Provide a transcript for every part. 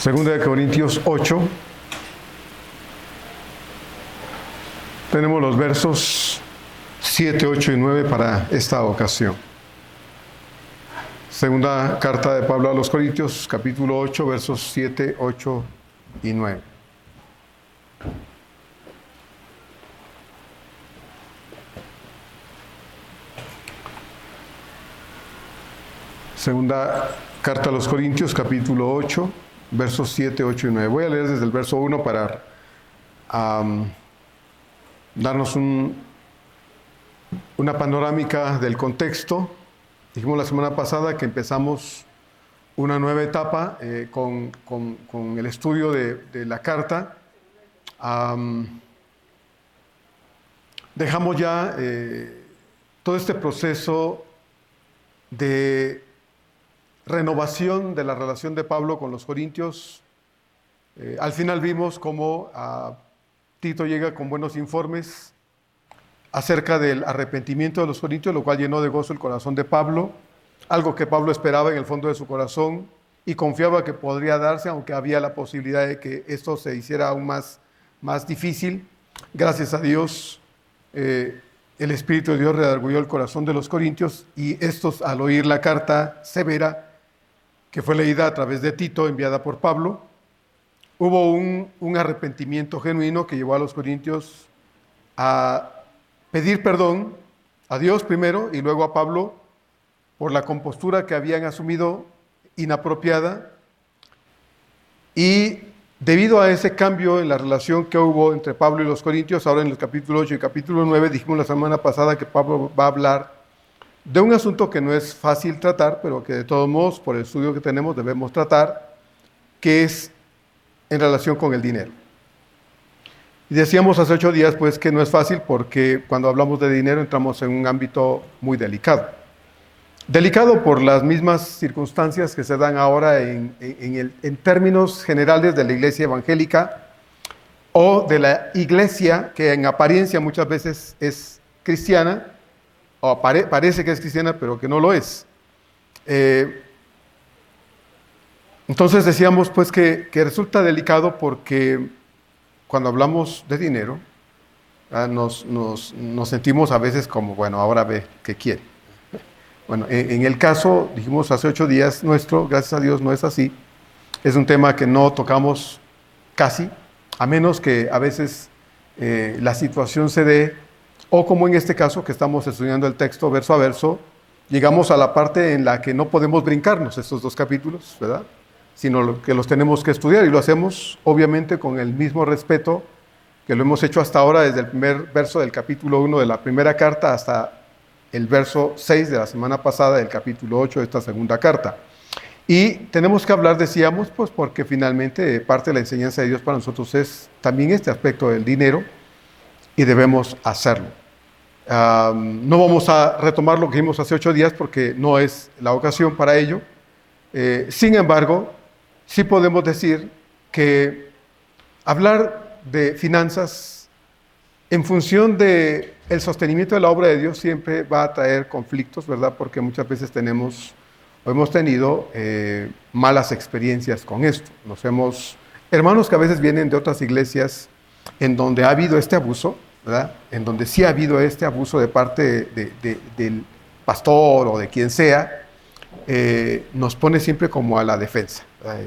Segunda de Corintios 8. Tenemos los versos 7, 8 y 9 para esta ocasión. Segunda carta de Pablo a los Corintios, capítulo 8, versos 7, 8 y 9. Segunda carta a los Corintios, capítulo 8, versos 7, 8 y 9. Voy a leer desde el verso 1 para darnos una panorámica del contexto. Dijimos la semana pasada que empezamos una nueva etapa con el estudio de la carta. Dejamos ya todo este proceso de renovación de la relación de Pablo con los corintios. Al final vimos cómo Tito llega con buenos informes acerca del arrepentimiento de los corintios, lo cual llenó de gozo el corazón de Pablo, algo que Pablo esperaba en el fondo de su corazón y confiaba que podría darse, aunque había la posibilidad de que esto se hiciera aún más difícil. Gracias a Dios, el Espíritu de Dios redarguyó el corazón de los corintios y estos, al oír la carta severa que fue leída a través de Tito, enviada por Pablo, hubo un arrepentimiento genuino que llevó a los corintios a pedir perdón a Dios primero y luego a Pablo por la compostura que habían asumido inapropiada. Y debido a ese cambio en la relación que hubo entre Pablo y los corintios, ahora en el capítulo 8 y capítulo 9, dijimos la semana pasada que Pablo va a hablar de un asunto que no es fácil tratar, pero que de todos modos, por el estudio que tenemos, debemos tratar, que es en relación con el dinero. Y decíamos hace 8 días, pues, que no es fácil porque cuando hablamos de dinero entramos en un ámbito muy delicado. Delicado por las mismas circunstancias que se dan ahora en términos generales de la iglesia evangélica o de la iglesia que en apariencia muchas veces es cristiana, o parece que es cristiana, pero que no lo es. Entonces decíamos pues que resulta delicado porque cuando hablamos de dinero, nos sentimos a veces como, bueno, ahora ve qué quiere. Bueno, en el caso, dijimos hace 8 días, nuestro, gracias a Dios, no es así. Es un tema que no tocamos casi, a menos que a veces la situación se dé, o como en este caso que estamos estudiando el texto verso a verso, llegamos a la parte en la que no podemos brincarnos estos 2 capítulos, ¿verdad? Sino que los tenemos que estudiar y lo hacemos obviamente con el mismo respeto que lo hemos hecho hasta ahora, desde el primer verso del capítulo 1 de la primera carta hasta el verso 6 de la semana pasada del capítulo 8 de esta segunda carta. Y tenemos que hablar, decíamos, pues porque finalmente parte de la enseñanza de Dios para nosotros es también este aspecto del dinero y debemos hacerlo. No vamos a retomar lo que vimos hace 8 días porque no es la ocasión para ello. Sin embargo, sí podemos decir que hablar de finanzas en función del sostenimiento de la obra de Dios siempre va a traer conflictos, ¿verdad? Porque muchas veces hemos tenido malas experiencias con esto. Hermanos que a veces vienen de otras iglesias en donde ha habido este abuso, ¿verdad? En donde sí ha habido este abuso de parte del pastor o de quien sea, nos pone siempre como a la defensa, ¿verdad?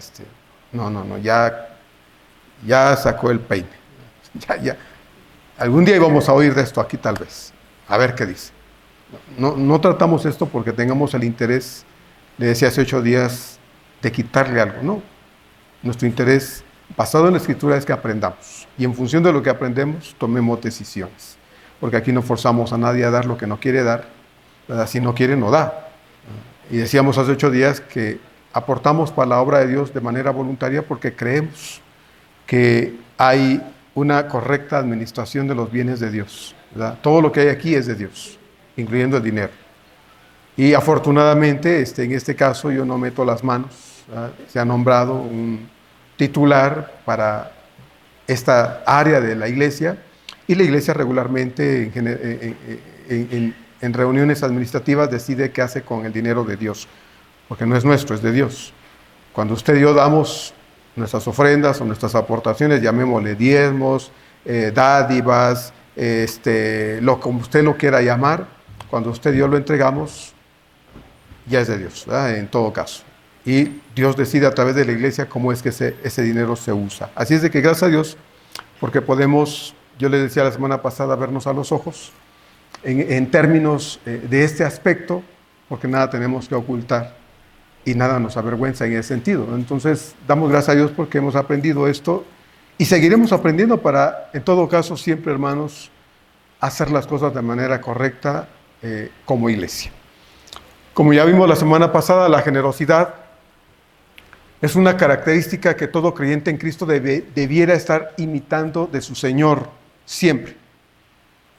No, ya sacó el peine. Ya. Algún día íbamos a oír de esto aquí tal vez, a ver qué dice. No tratamos esto porque tengamos el interés, le decía hace 8 días, de quitarle algo, no. Nuestro interés basado en la Escritura es que aprendamos y en función de lo que aprendemos tomemos decisiones, porque aquí no forzamos a nadie a dar lo que no quiere dar, ¿verdad? Si no quiere, no da. Y decíamos hace 8 días que aportamos para la obra de Dios de manera voluntaria porque creemos que hay una correcta administración de los bienes de Dios, ¿verdad? Todo lo que hay aquí es de Dios, incluyendo el dinero. Y afortunadamente, en este caso, yo no meto las manos, ¿verdad? Se ha nombrado un titular para esta área de la iglesia y la iglesia regularmente en reuniones administrativas decide qué hace con el dinero de Dios, porque no es nuestro, es de Dios. Cuando usted y yo damos nuestras ofrendas o nuestras aportaciones, llamémosle diezmos, dádivas, como usted lo quiera llamar, cuando usted y yo lo entregamos, ya es de Dios, ¿verdad? En todo caso. Y Dios decide a través de la iglesia cómo es que ese dinero se usa. Así es de que gracias a Dios, porque podemos, yo les decía la semana pasada, vernos a los ojos en términos de este aspecto, porque nada tenemos que ocultar y nada nos avergüenza en ese sentido. Entonces, damos gracias a Dios porque hemos aprendido esto y seguiremos aprendiendo para, en todo caso, siempre, hermanos, hacer las cosas de manera correcta como iglesia. Como ya vimos la semana pasada, la generosidad es una característica que todo creyente en Cristo debiera estar imitando de su Señor siempre,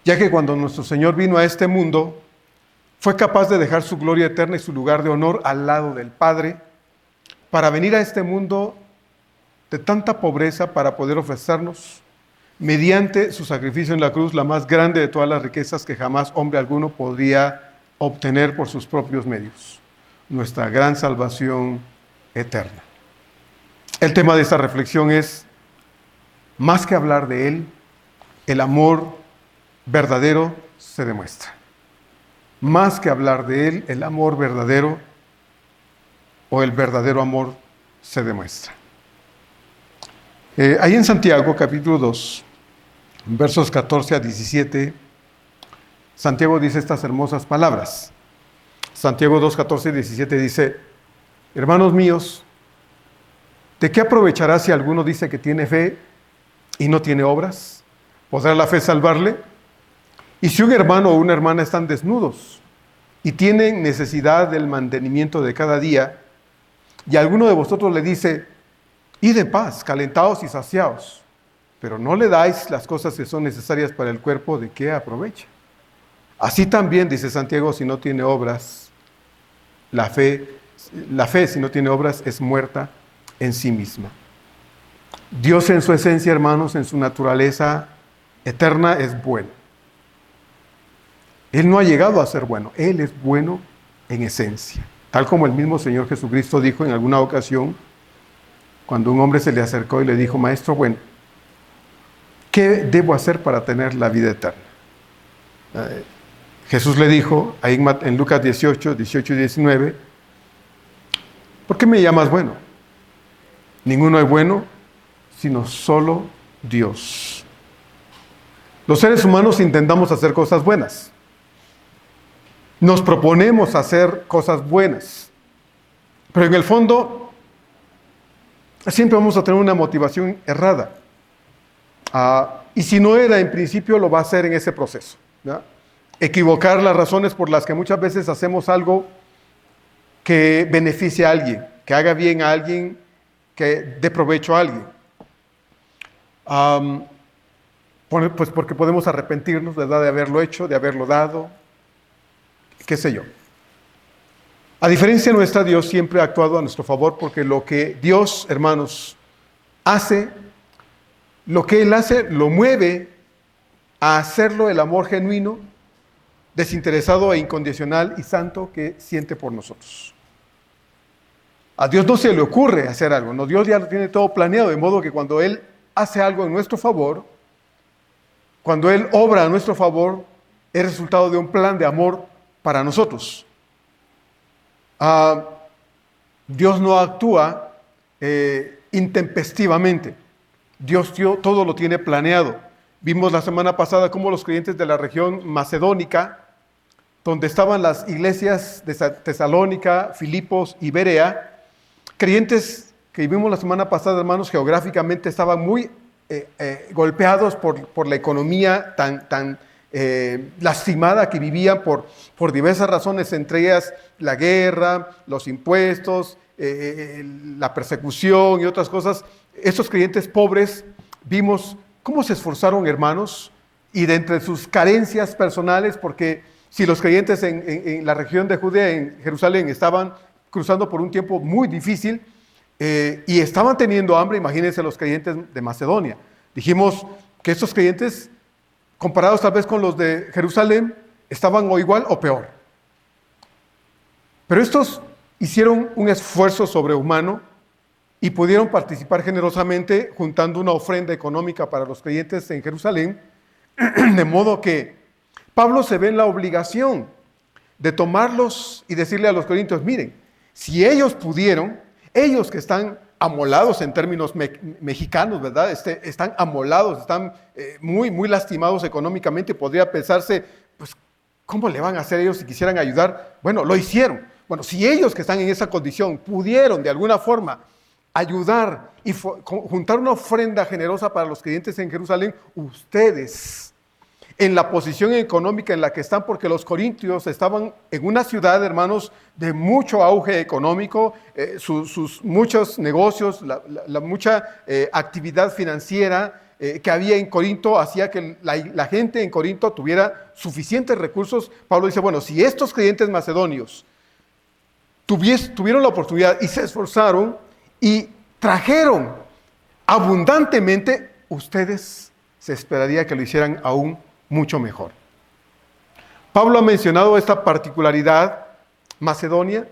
ya que cuando nuestro Señor vino a este mundo, fue capaz de dejar su gloria eterna y su lugar de honor al lado del Padre para venir a este mundo de tanta pobreza para poder ofrecernos, mediante su sacrificio en la cruz, la más grande de todas las riquezas que jamás hombre alguno podría obtener por sus propios medios, nuestra gran salvación eterna. El tema de esta reflexión es, más que hablar de Él, el amor verdadero se demuestra. Más que hablar de Él, el amor verdadero o el verdadero amor se demuestra. Ahí en Santiago, capítulo 2, versos 14 a 17, Santiago dice estas hermosas palabras. Santiago 2, 14 y 17 dice, hermanos míos, ¿de qué aprovechará si alguno dice que tiene fe y no tiene obras? ¿Podrá la fe salvarle? Y si un hermano o una hermana están desnudos y tienen necesidad del mantenimiento de cada día, y alguno de vosotros le dice, id en paz, calentaos y saciaos, pero no le dais las cosas que son necesarias para el cuerpo, ¿de qué aprovecha? Así también, dice Santiago, si no tiene obras, la fe si no tiene obras es muerta en sí misma. Dios en su esencia, hermanos, en su naturaleza eterna es bueno. Él no ha llegado a ser bueno, Él es bueno en esencia. Tal como el mismo Señor Jesucristo dijo en alguna ocasión, cuando un hombre se le acercó y le dijo, Maestro bueno, ¿qué debo hacer para tener la vida eterna? Jesús le dijo, ahí en Lucas 18 y 19, ¿por qué me llamas bueno? Ninguno es bueno, sino solo Dios. Los seres humanos intentamos hacer cosas buenas. Nos proponemos hacer cosas buenas. Pero en el fondo, siempre vamos a tener una motivación errada. Y si no era en principio, lo va a hacer en ese proceso, ¿ya? Equivocar las razones por las que muchas veces hacemos algo que beneficie a alguien, que haga bien a alguien, que dé provecho a alguien. Pues porque podemos arrepentirnos, ¿verdad?, de haberlo hecho, de haberlo dado, qué sé yo. A diferencia nuestra, Dios siempre ha actuado a nuestro favor, porque lo que Dios, hermanos, hace, lo que Él hace, lo mueve a hacerlo el amor genuino, desinteresado e incondicional y santo que siente por nosotros. A Dios no se le ocurre hacer algo, no, Dios ya lo tiene todo planeado, de modo que cuando Él hace algo en nuestro favor, cuando Él obra a nuestro favor, es resultado de un plan de amor para nosotros. Dios no actúa intempestivamente. Dios todo lo tiene planeado. Vimos la semana pasada cómo los creyentes de la región macedónica, donde estaban las iglesias de Tesalónica, Filipos y Berea, creyentes que vimos la semana pasada, hermanos, geográficamente estaban muy golpeados por la economía tan lastimada que vivían por diversas razones, entre ellas la guerra, los impuestos, la persecución y otras cosas. Estos creyentes pobres, vimos cómo se esforzaron, hermanos, y de entre sus carencias personales, porque si los creyentes en la región de Judea, en Jerusalén, estaban cruzando por un tiempo muy difícil y estaban teniendo hambre, imagínense los creyentes de Macedonia. Dijimos que estos creyentes, comparados tal vez con los de Jerusalén, estaban o igual o peor. Pero estos hicieron un esfuerzo sobrehumano y pudieron participar generosamente juntando una ofrenda económica para los creyentes en Jerusalén, de modo que Pablo se ve en la obligación de tomarlos y decirle a los corintios, miren, si ellos pudieron, ellos que están amolados en términos mexicanos, ¿verdad? Están amolados, están muy, muy lastimados económicamente, podría pensarse, pues, ¿cómo le van a hacer ellos si quisieran ayudar? Bueno, lo hicieron. Bueno, si ellos que están en esa condición pudieron de alguna forma ayudar y juntar una ofrenda generosa para los creyentes en Jerusalén, ustedes, en la posición económica en la que están, porque los corintios estaban en una ciudad, hermanos, de mucho auge económico, sus muchos negocios, la mucha actividad financiera que había en Corinto hacía que la gente en Corinto tuviera suficientes recursos. Pablo dice, bueno, si estos creyentes macedonios tuvieron la oportunidad y se esforzaron y trajeron abundantemente, ustedes se esperaría que lo hicieran aún mucho mejor. Pablo ha mencionado esta particularidad Macedonia,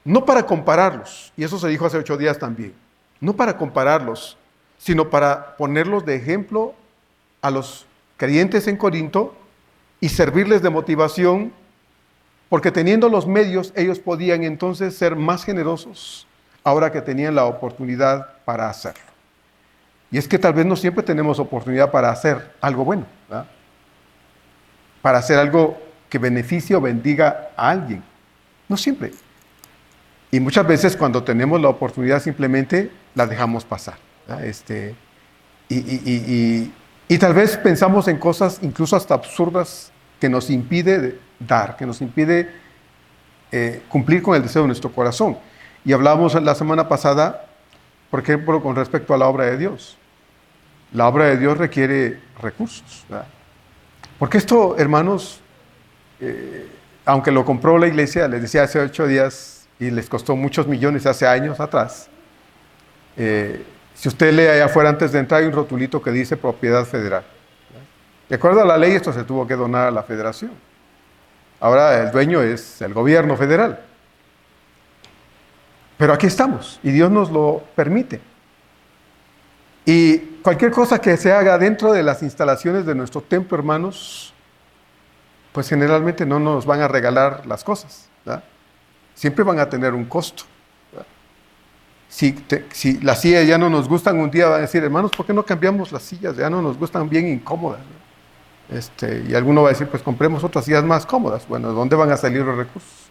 no para compararlos, y eso se dijo hace 8 días también, no para compararlos, sino para ponerlos de ejemplo a los creyentes en Corinto y servirles de motivación, porque teniendo los medios, ellos podían entonces ser más generosos ahora que tenían la oportunidad para hacerlo. Y es que tal vez no siempre tenemos oportunidad para hacer algo bueno, ¿verdad? Para hacer algo que beneficie o bendiga a alguien. No siempre. Y muchas veces cuando tenemos la oportunidad simplemente la dejamos pasar, ¿verdad? Y tal vez pensamos en cosas incluso hasta absurdas que nos impide dar, que nos impide cumplir con el deseo de nuestro corazón. Y hablábamos la semana pasada, por ejemplo, con respecto a la obra de Dios. La obra de Dios requiere recursos, ¿verdad? Porque esto, hermanos, aunque lo compró la iglesia, les decía hace 8 días, y les costó muchos millones hace años atrás, si usted lee allá afuera antes de entrar hay un rotulito que dice propiedad federal. De acuerdo a la ley, esto se tuvo que donar a la federación. Ahora el dueño es el gobierno federal. Pero aquí estamos y Dios nos lo permite. Y cualquier cosa que se haga dentro de las instalaciones de nuestro templo, hermanos, pues generalmente no nos van a regalar las cosas, ¿verdad? Siempre van a tener un costo, ¿verdad? Si las sillas ya no nos gustan, un día van a decir, hermanos, ¿por qué no cambiamos las sillas? Ya no nos gustan, bien incómodas, ¿no? Y alguno va a decir, pues compremos otras sillas más cómodas. Bueno, ¿de dónde van a salir los recursos?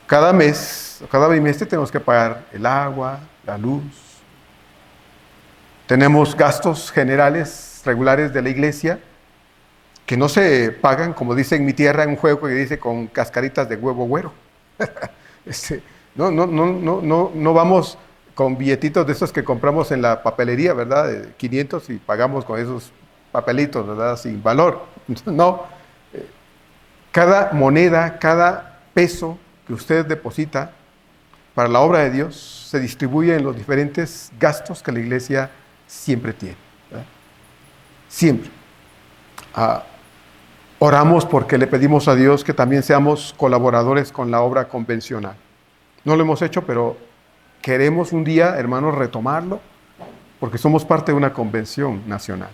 Cada mes, cada bimestre tenemos que pagar el agua, la luz. Tenemos gastos generales, regulares de la iglesia, que no se pagan, como dice en mi tierra, en un juego que dice con cascaritas de huevo güero. No vamos con billetitos de esos que compramos en la papelería, ¿verdad? De 500 y pagamos con esos papelitos, ¿verdad? Sin valor. No. Cada moneda, cada peso que usted deposita para la obra de Dios se distribuye en los diferentes gastos que la iglesia siempre tiene, ¿verdad? Siempre. Oramos porque le pedimos a Dios que también seamos colaboradores con la obra convencional. No lo hemos hecho, pero queremos un día, hermanos, retomarlo, porque somos parte de una convención nacional.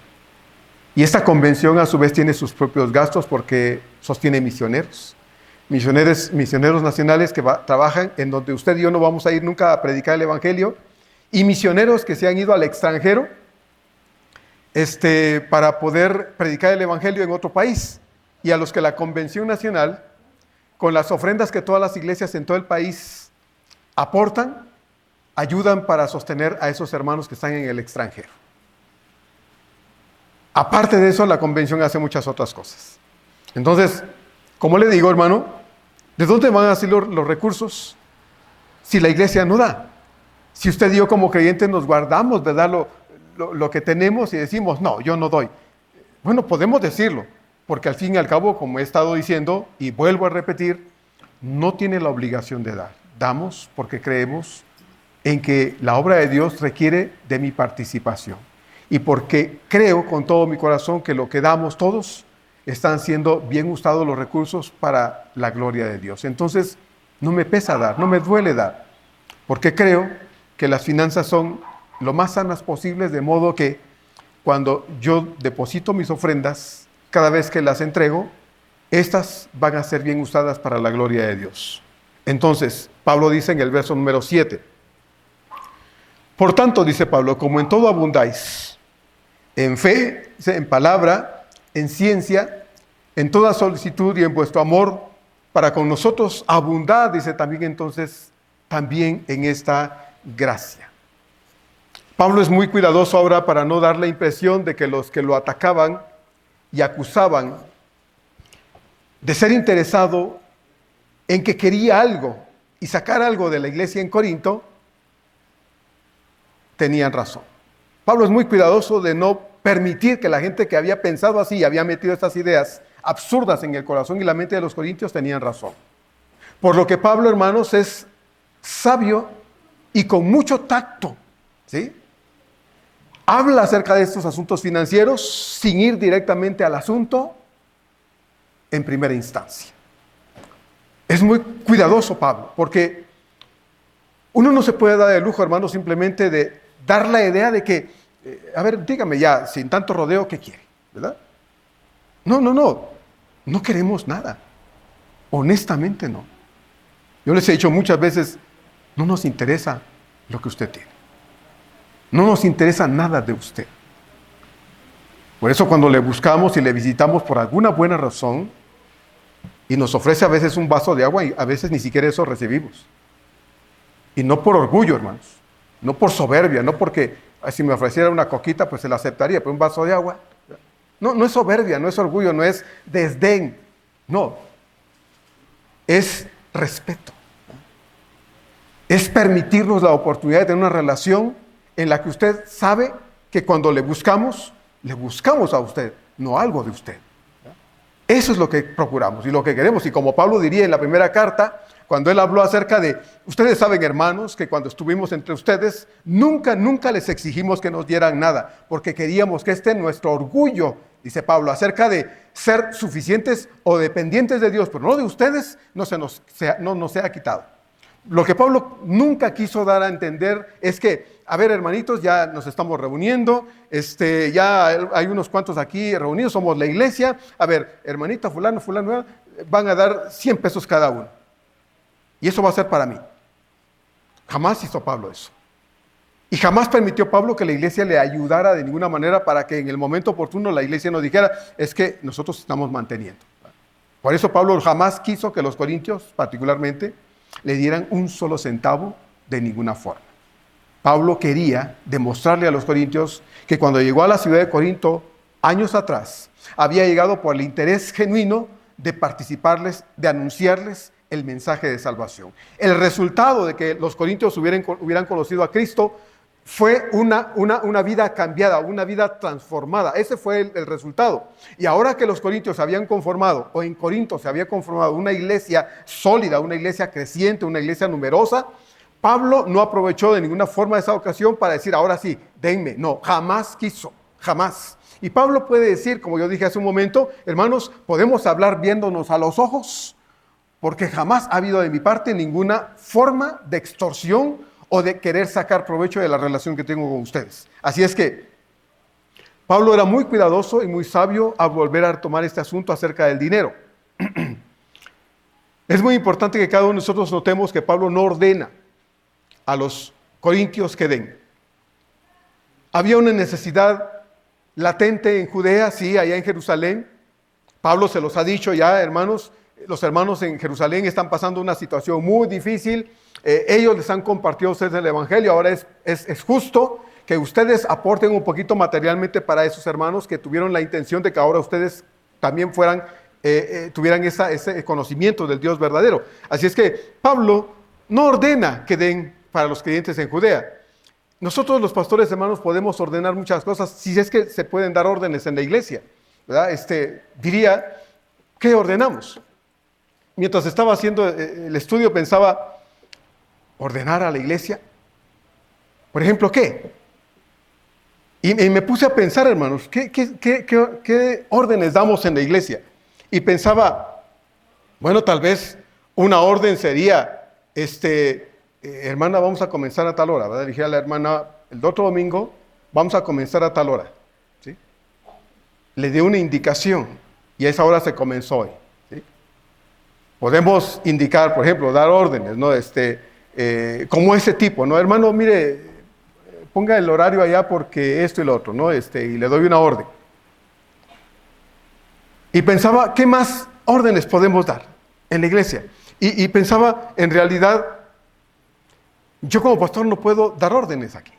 Y esta convención a su vez tiene sus propios gastos porque sostiene misioneros. Misioneros nacionales que trabajan en donde usted y yo no vamos a ir nunca a predicar el evangelio, y misioneros que se han ido al extranjero para poder predicar el evangelio en otro país, y a los que la convención nacional, con las ofrendas que todas las iglesias en todo el país aportan, ayudan para sostener a esos hermanos que están en el extranjero. Aparte de eso, la convención hace muchas otras cosas. Entonces, como le digo, hermano, ¿de dónde van a salir los recursos si la iglesia no da? Si usted y yo como creyentes nos guardamos de dar lo que tenemos y decimos, no, yo no doy. Bueno, podemos decirlo, porque al fin y al cabo, como he estado diciendo, y vuelvo a repetir, no tiene la obligación de dar. Damos porque creemos en que la obra de Dios requiere de mi participación. Y porque creo con todo mi corazón que lo que damos todos están siendo bien usados los recursos para la gloria de Dios. Entonces, no me pesa dar, no me duele dar, porque creo que las finanzas son lo más sanas posibles, de modo que cuando yo deposito mis ofrendas, cada vez que las entrego, estas van a ser bien usadas para la gloria de Dios. Entonces, Pablo dice en el verso número 7, por tanto, dice Pablo, como en todo abundáis, en fe, en palabra, en ciencia, en toda solicitud y en vuestro amor para con nosotros, abundad, dice también entonces, también en esta gracia. Pablo es muy cuidadoso ahora para no dar la impresión de que los que lo atacaban y acusaban de ser interesado en que quería algo y sacar algo de la iglesia en Corinto, tenían razón. Pablo es muy cuidadoso de no permitir que la gente que había pensado así y había metido estas ideas absurdas en el corazón y la mente de los corintios tenían razón. Por lo que Pablo, hermanos, es sabio y con mucho tacto, ¿sí? Habla acerca de estos asuntos financieros sin ir directamente al asunto en primera instancia. Es muy cuidadoso Pablo, porque uno no se puede dar el lujo, hermano, simplemente de dar la idea de que, a ver, dígame ya, sin tanto rodeo, ¿qué quiere? ¿Verdad? No queremos nada. Honestamente no. Yo les he dicho muchas veces, no nos interesa lo que usted tiene. No nos interesa nada de usted. Por eso cuando le buscamos y le visitamos por alguna buena razón, y nos ofrece a veces un vaso de agua y a veces ni siquiera eso recibimos. Y no por orgullo, hermanos, no por soberbia, no porque si me ofreciera una coquita pues se la aceptaría, pero un vaso de agua. No es soberbia, no es orgullo, no es desdén, no. Es respeto. Es permitirnos la oportunidad de tener una relación en la que usted sabe que cuando le buscamos a usted, no algo de usted. Eso es lo que procuramos y lo que queremos. Y como Pablo diría en la primera carta, cuando él habló acerca de, ustedes saben, hermanos, que cuando estuvimos entre ustedes, nunca les exigimos que nos dieran nada, porque queríamos que nuestro orgullo, dice Pablo, acerca de ser suficientes o dependientes de Dios, pero no de ustedes, no nos sea quitado. Lo que Pablo nunca quiso dar a entender es que, a ver, hermanitos, ya nos estamos reuniendo, ya hay unos cuantos aquí reunidos, somos la iglesia. A ver, hermanita, fulano, van a dar 100 pesos cada uno. Y eso va a ser para mí. Jamás hizo Pablo eso. Y jamás permitió Pablo que la iglesia le ayudara de ninguna manera para que en el momento oportuno la iglesia nos dijera, es que nosotros estamos manteniendo. Por eso Pablo jamás quiso que los corintios, particularmente, le dieran un solo centavo de ninguna forma. Pablo quería demostrarle a los corintios que cuando llegó a la ciudad de Corinto, años atrás, había llegado por el interés genuino de participarles, de anunciarles el mensaje de salvación. El resultado de que los corintios hubieran conocido a Cristo fue una vida cambiada, una vida transformada. Ese fue el resultado. Y ahora que los corintios se habían conformado, o en Corinto se había conformado una iglesia sólida, una iglesia creciente, una iglesia numerosa, Pablo no aprovechó de ninguna forma esa ocasión para decir, ahora sí, denme. No, jamás quiso, jamás. Y Pablo puede decir, como yo dije hace un momento, hermanos, podemos hablar viéndonos a los ojos, porque jamás ha habido de mi parte ninguna forma de extorsión o de querer sacar provecho de la relación que tengo con ustedes. Así es que Pablo era muy cuidadoso y muy sabio al volver a tomar este asunto acerca del dinero. Es muy importante que cada uno de nosotros notemos que Pablo no ordena a los corintios que den. Había una necesidad latente en Judea, sí, allá en Jerusalén. Pablo se los ha dicho ya, hermanos. Los hermanos en Jerusalén están pasando una situación muy difícil. Ellos les han compartido a ustedes el evangelio. Ahora es justo que ustedes aporten un poquito materialmente para esos hermanos que tuvieron la intención de que ahora ustedes también tuvieran ese conocimiento del Dios verdadero. Así es que Pablo no ordena que den para los creyentes en Judea. Nosotros los pastores, hermanos, podemos ordenar muchas cosas si es que se pueden dar órdenes en la iglesia, ¿verdad? Diría, ¿qué ordenamos? Mientras estaba haciendo el estudio pensaba, ¿ordenar a la iglesia? Por ejemplo, ¿qué? Y me puse a pensar, hermanos, ¿qué órdenes damos en la iglesia? Y pensaba, bueno, tal vez una orden sería, hermana, vamos a comenzar a tal hora, ¿verdad? Dije a la hermana, el otro domingo vamos a comenzar a tal hora, ¿sí? Le di una indicación y a esa hora se comenzó hoy, ¿sí? Podemos indicar, por ejemplo, dar órdenes, ¿no? Como ese tipo, ¿no? Hermano, mire, ponga el horario allá porque esto y lo otro, ¿no? Y le doy una orden. Y pensaba, ¿qué más órdenes podemos dar en la iglesia? Y pensaba, en realidad, yo como pastor no puedo dar órdenes aquí.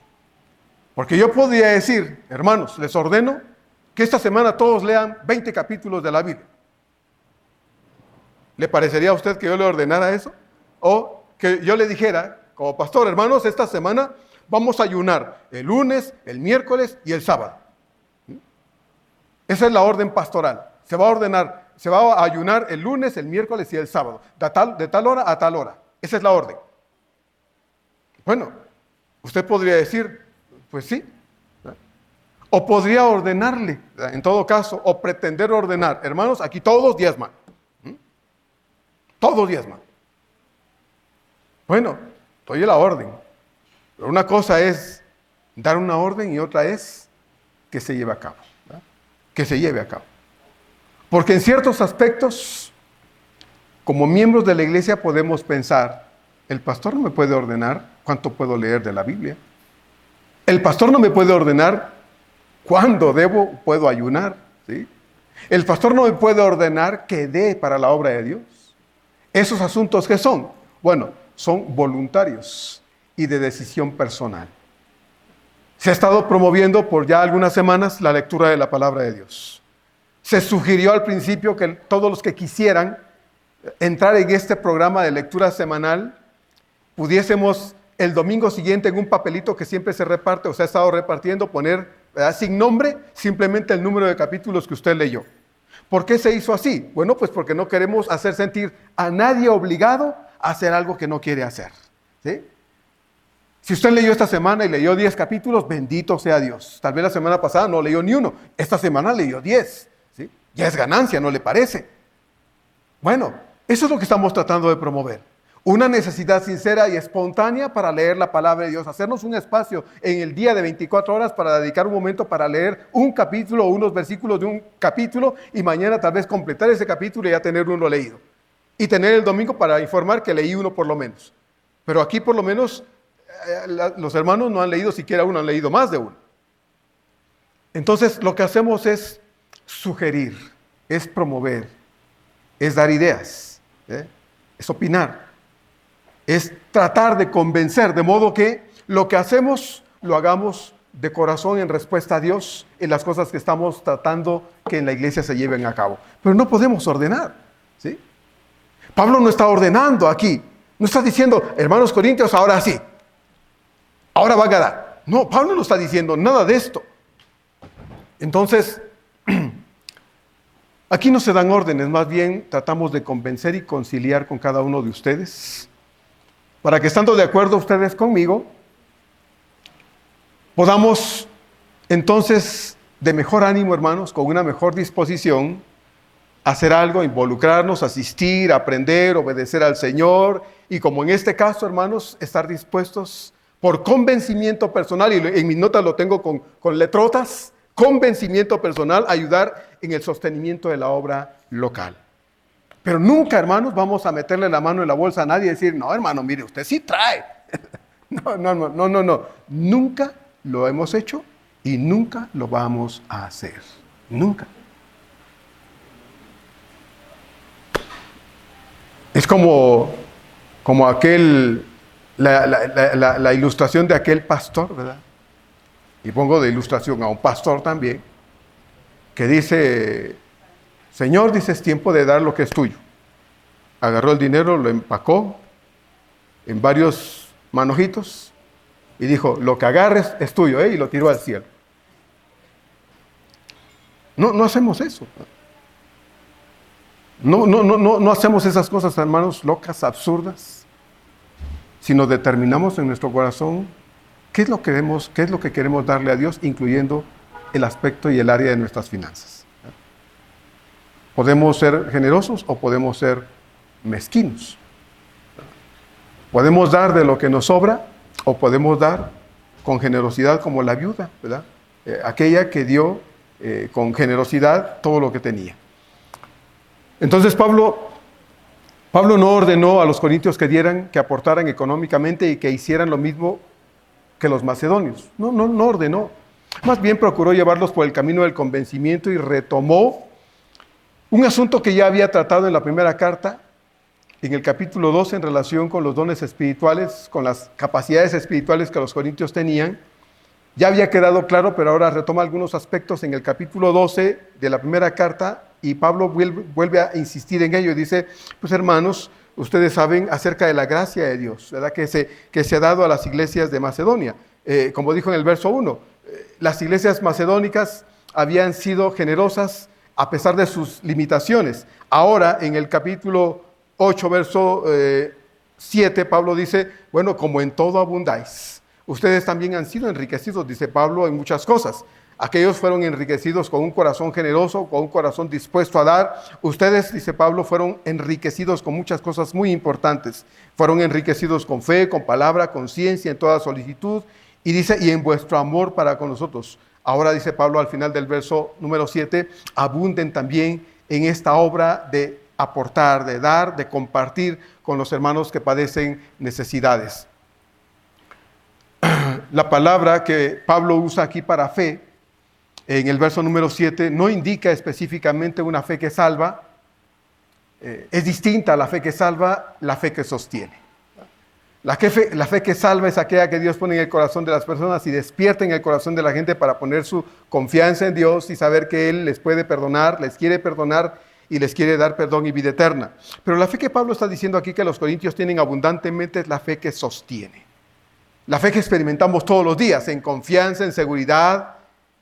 Porque yo podría decir, hermanos, les ordeno que esta semana todos lean 20 capítulos de la Biblia. ¿Le parecería a usted que yo le ordenara eso? O que yo le dijera, como pastor, hermanos, esta semana vamos a ayunar el lunes, el miércoles y el sábado. Esa es la orden pastoral. Se va a ordenar, se va a ayunar el lunes, el miércoles y el sábado, de tal hora a tal hora. Esa es la orden. Bueno, usted podría decir, pues sí. O podría ordenarle, en todo caso, o pretender ordenar. Hermanos, aquí todos diezman. Todos diezman. Bueno, doy la orden. Pero una cosa es dar una orden y otra es que se lleve a cabo. ¿Verdad? Que se lleve a cabo. Porque en ciertos aspectos, como miembros de la iglesia podemos pensar, el pastor no me puede ordenar cuánto puedo leer de la Biblia. El pastor no me puede ordenar cuándo puedo ayunar. ¿Sí? El pastor no me puede ordenar que dé para la obra de Dios. ¿Esos asuntos qué son? Bueno, son voluntarios y de decisión personal. Se ha estado promoviendo por ya algunas semanas la lectura de la palabra de Dios. Se sugirió al principio que todos los que quisieran entrar en este programa de lectura semanal, pudiésemos el domingo siguiente en un papelito que siempre se reparte o se ha estado repartiendo, poner sin nombre simplemente el número de capítulos que usted leyó. ¿Por qué se hizo así? Bueno, pues porque no queremos hacer sentir a nadie obligado a hacer algo que no quiere hacer. ¿Sí? Si usted leyó esta semana y leyó 10 capítulos, bendito sea Dios. Tal vez la semana pasada no leyó ni uno, esta semana leyó 10. ¿Sí? Ya es ganancia, ¿no le parece? Bueno, eso es lo que estamos tratando de promover. Una necesidad sincera y espontánea para leer la palabra de Dios. Hacernos un espacio en el día de 24 horas para dedicar un momento para leer un capítulo o unos versículos de un capítulo y mañana tal vez completar ese capítulo y ya tener uno leído. Y tener el domingo para informar que leí uno por lo menos. Pero aquí por lo menos los hermanos no han leído siquiera uno, han leído más de uno. Entonces lo que hacemos es sugerir, es promover, es dar ideas, es opinar. Es tratar de convencer, de modo que lo que hacemos lo hagamos de corazón en respuesta a Dios en las cosas que estamos tratando que en la iglesia se lleven a cabo. Pero no podemos ordenar, ¿sí? Pablo no está ordenando aquí, no está diciendo, hermanos corintios, ahora sí, ahora van a dar. No, Pablo no está diciendo nada de esto. Entonces, aquí no se dan órdenes, más bien tratamos de convencer y conciliar con cada uno de ustedes, para que estando de acuerdo ustedes conmigo, podamos entonces de mejor ánimo, hermanos, con una mejor disposición, hacer algo, involucrarnos, asistir, aprender, obedecer al Señor, y como en este caso, hermanos, estar dispuestos por convencimiento personal, y en mis notas lo tengo con letrotas, convencimiento personal, ayudar en el sostenimiento de la obra local. Pero nunca, hermanos, vamos a meterle la mano en la bolsa a nadie y decir, no, hermano, mire, usted sí trae. No. Nunca lo hemos hecho y nunca lo vamos a hacer. Nunca. Es como la ilustración de aquel pastor, ¿verdad? Y pongo de ilustración a un pastor también, que dice, Señor, dice, es tiempo de dar lo que es tuyo. Agarró el dinero, lo empacó en varios manojitos y dijo, lo que agarres es tuyo, y lo tiró al cielo. No hacemos eso. No hacemos esas cosas, hermanos, locas, absurdas, sino determinamos en nuestro corazón qué es lo que queremos darle a Dios, incluyendo el aspecto y el área de nuestras finanzas. Podemos ser generosos o podemos ser mezquinos. Podemos dar de lo que nos sobra o podemos dar con generosidad como la viuda, ¿verdad? Aquella que dio con generosidad todo lo que tenía. Entonces Pablo no ordenó a los corintios que dieran, que aportaran económicamente y que hicieran lo mismo que los macedonios. No ordenó. Más bien procuró llevarlos por el camino del convencimiento y retomó un asunto que ya había tratado en la primera carta, en el capítulo 12, en relación con los dones espirituales, con las capacidades espirituales que los corintios tenían. Ya había quedado claro, pero ahora retoma algunos aspectos en el capítulo 12 de la primera carta, y Pablo vuelve a insistir en ello. Dice, pues hermanos, ustedes saben acerca de la gracia de Dios, ¿verdad? Que se ha dado a las iglesias de Macedonia. Como dijo en el verso 1, las iglesias macedónicas habían sido generosas a pesar de sus limitaciones. Ahora, en el capítulo 8, verso 7, Pablo dice, bueno, como en todo abundáis, ustedes también han sido enriquecidos, dice Pablo, en muchas cosas. Aquellos fueron enriquecidos con un corazón generoso, con un corazón dispuesto a dar. Ustedes, dice Pablo, fueron enriquecidos con muchas cosas muy importantes. Fueron enriquecidos con fe, con palabra, con ciencia, en toda solicitud. Y dice, y en vuestro amor para con nosotros. Ahora dice Pablo al final del verso número 7, abunden también en esta obra de aportar, de dar, de compartir con los hermanos que padecen necesidades. La palabra que Pablo usa aquí para fe, en el verso número 7, no indica específicamente una fe que salva. Es distinta a la fe que salva, la fe que sostiene. La fe que salva es aquella que Dios pone en el corazón de las personas y despierta en el corazón de la gente para poner su confianza en Dios y saber que Él les puede perdonar, les quiere perdonar y les quiere dar perdón y vida eterna. Pero la fe que Pablo está diciendo aquí que los corintios tienen abundantemente es la fe que sostiene. La fe que experimentamos todos los días, en confianza, en seguridad,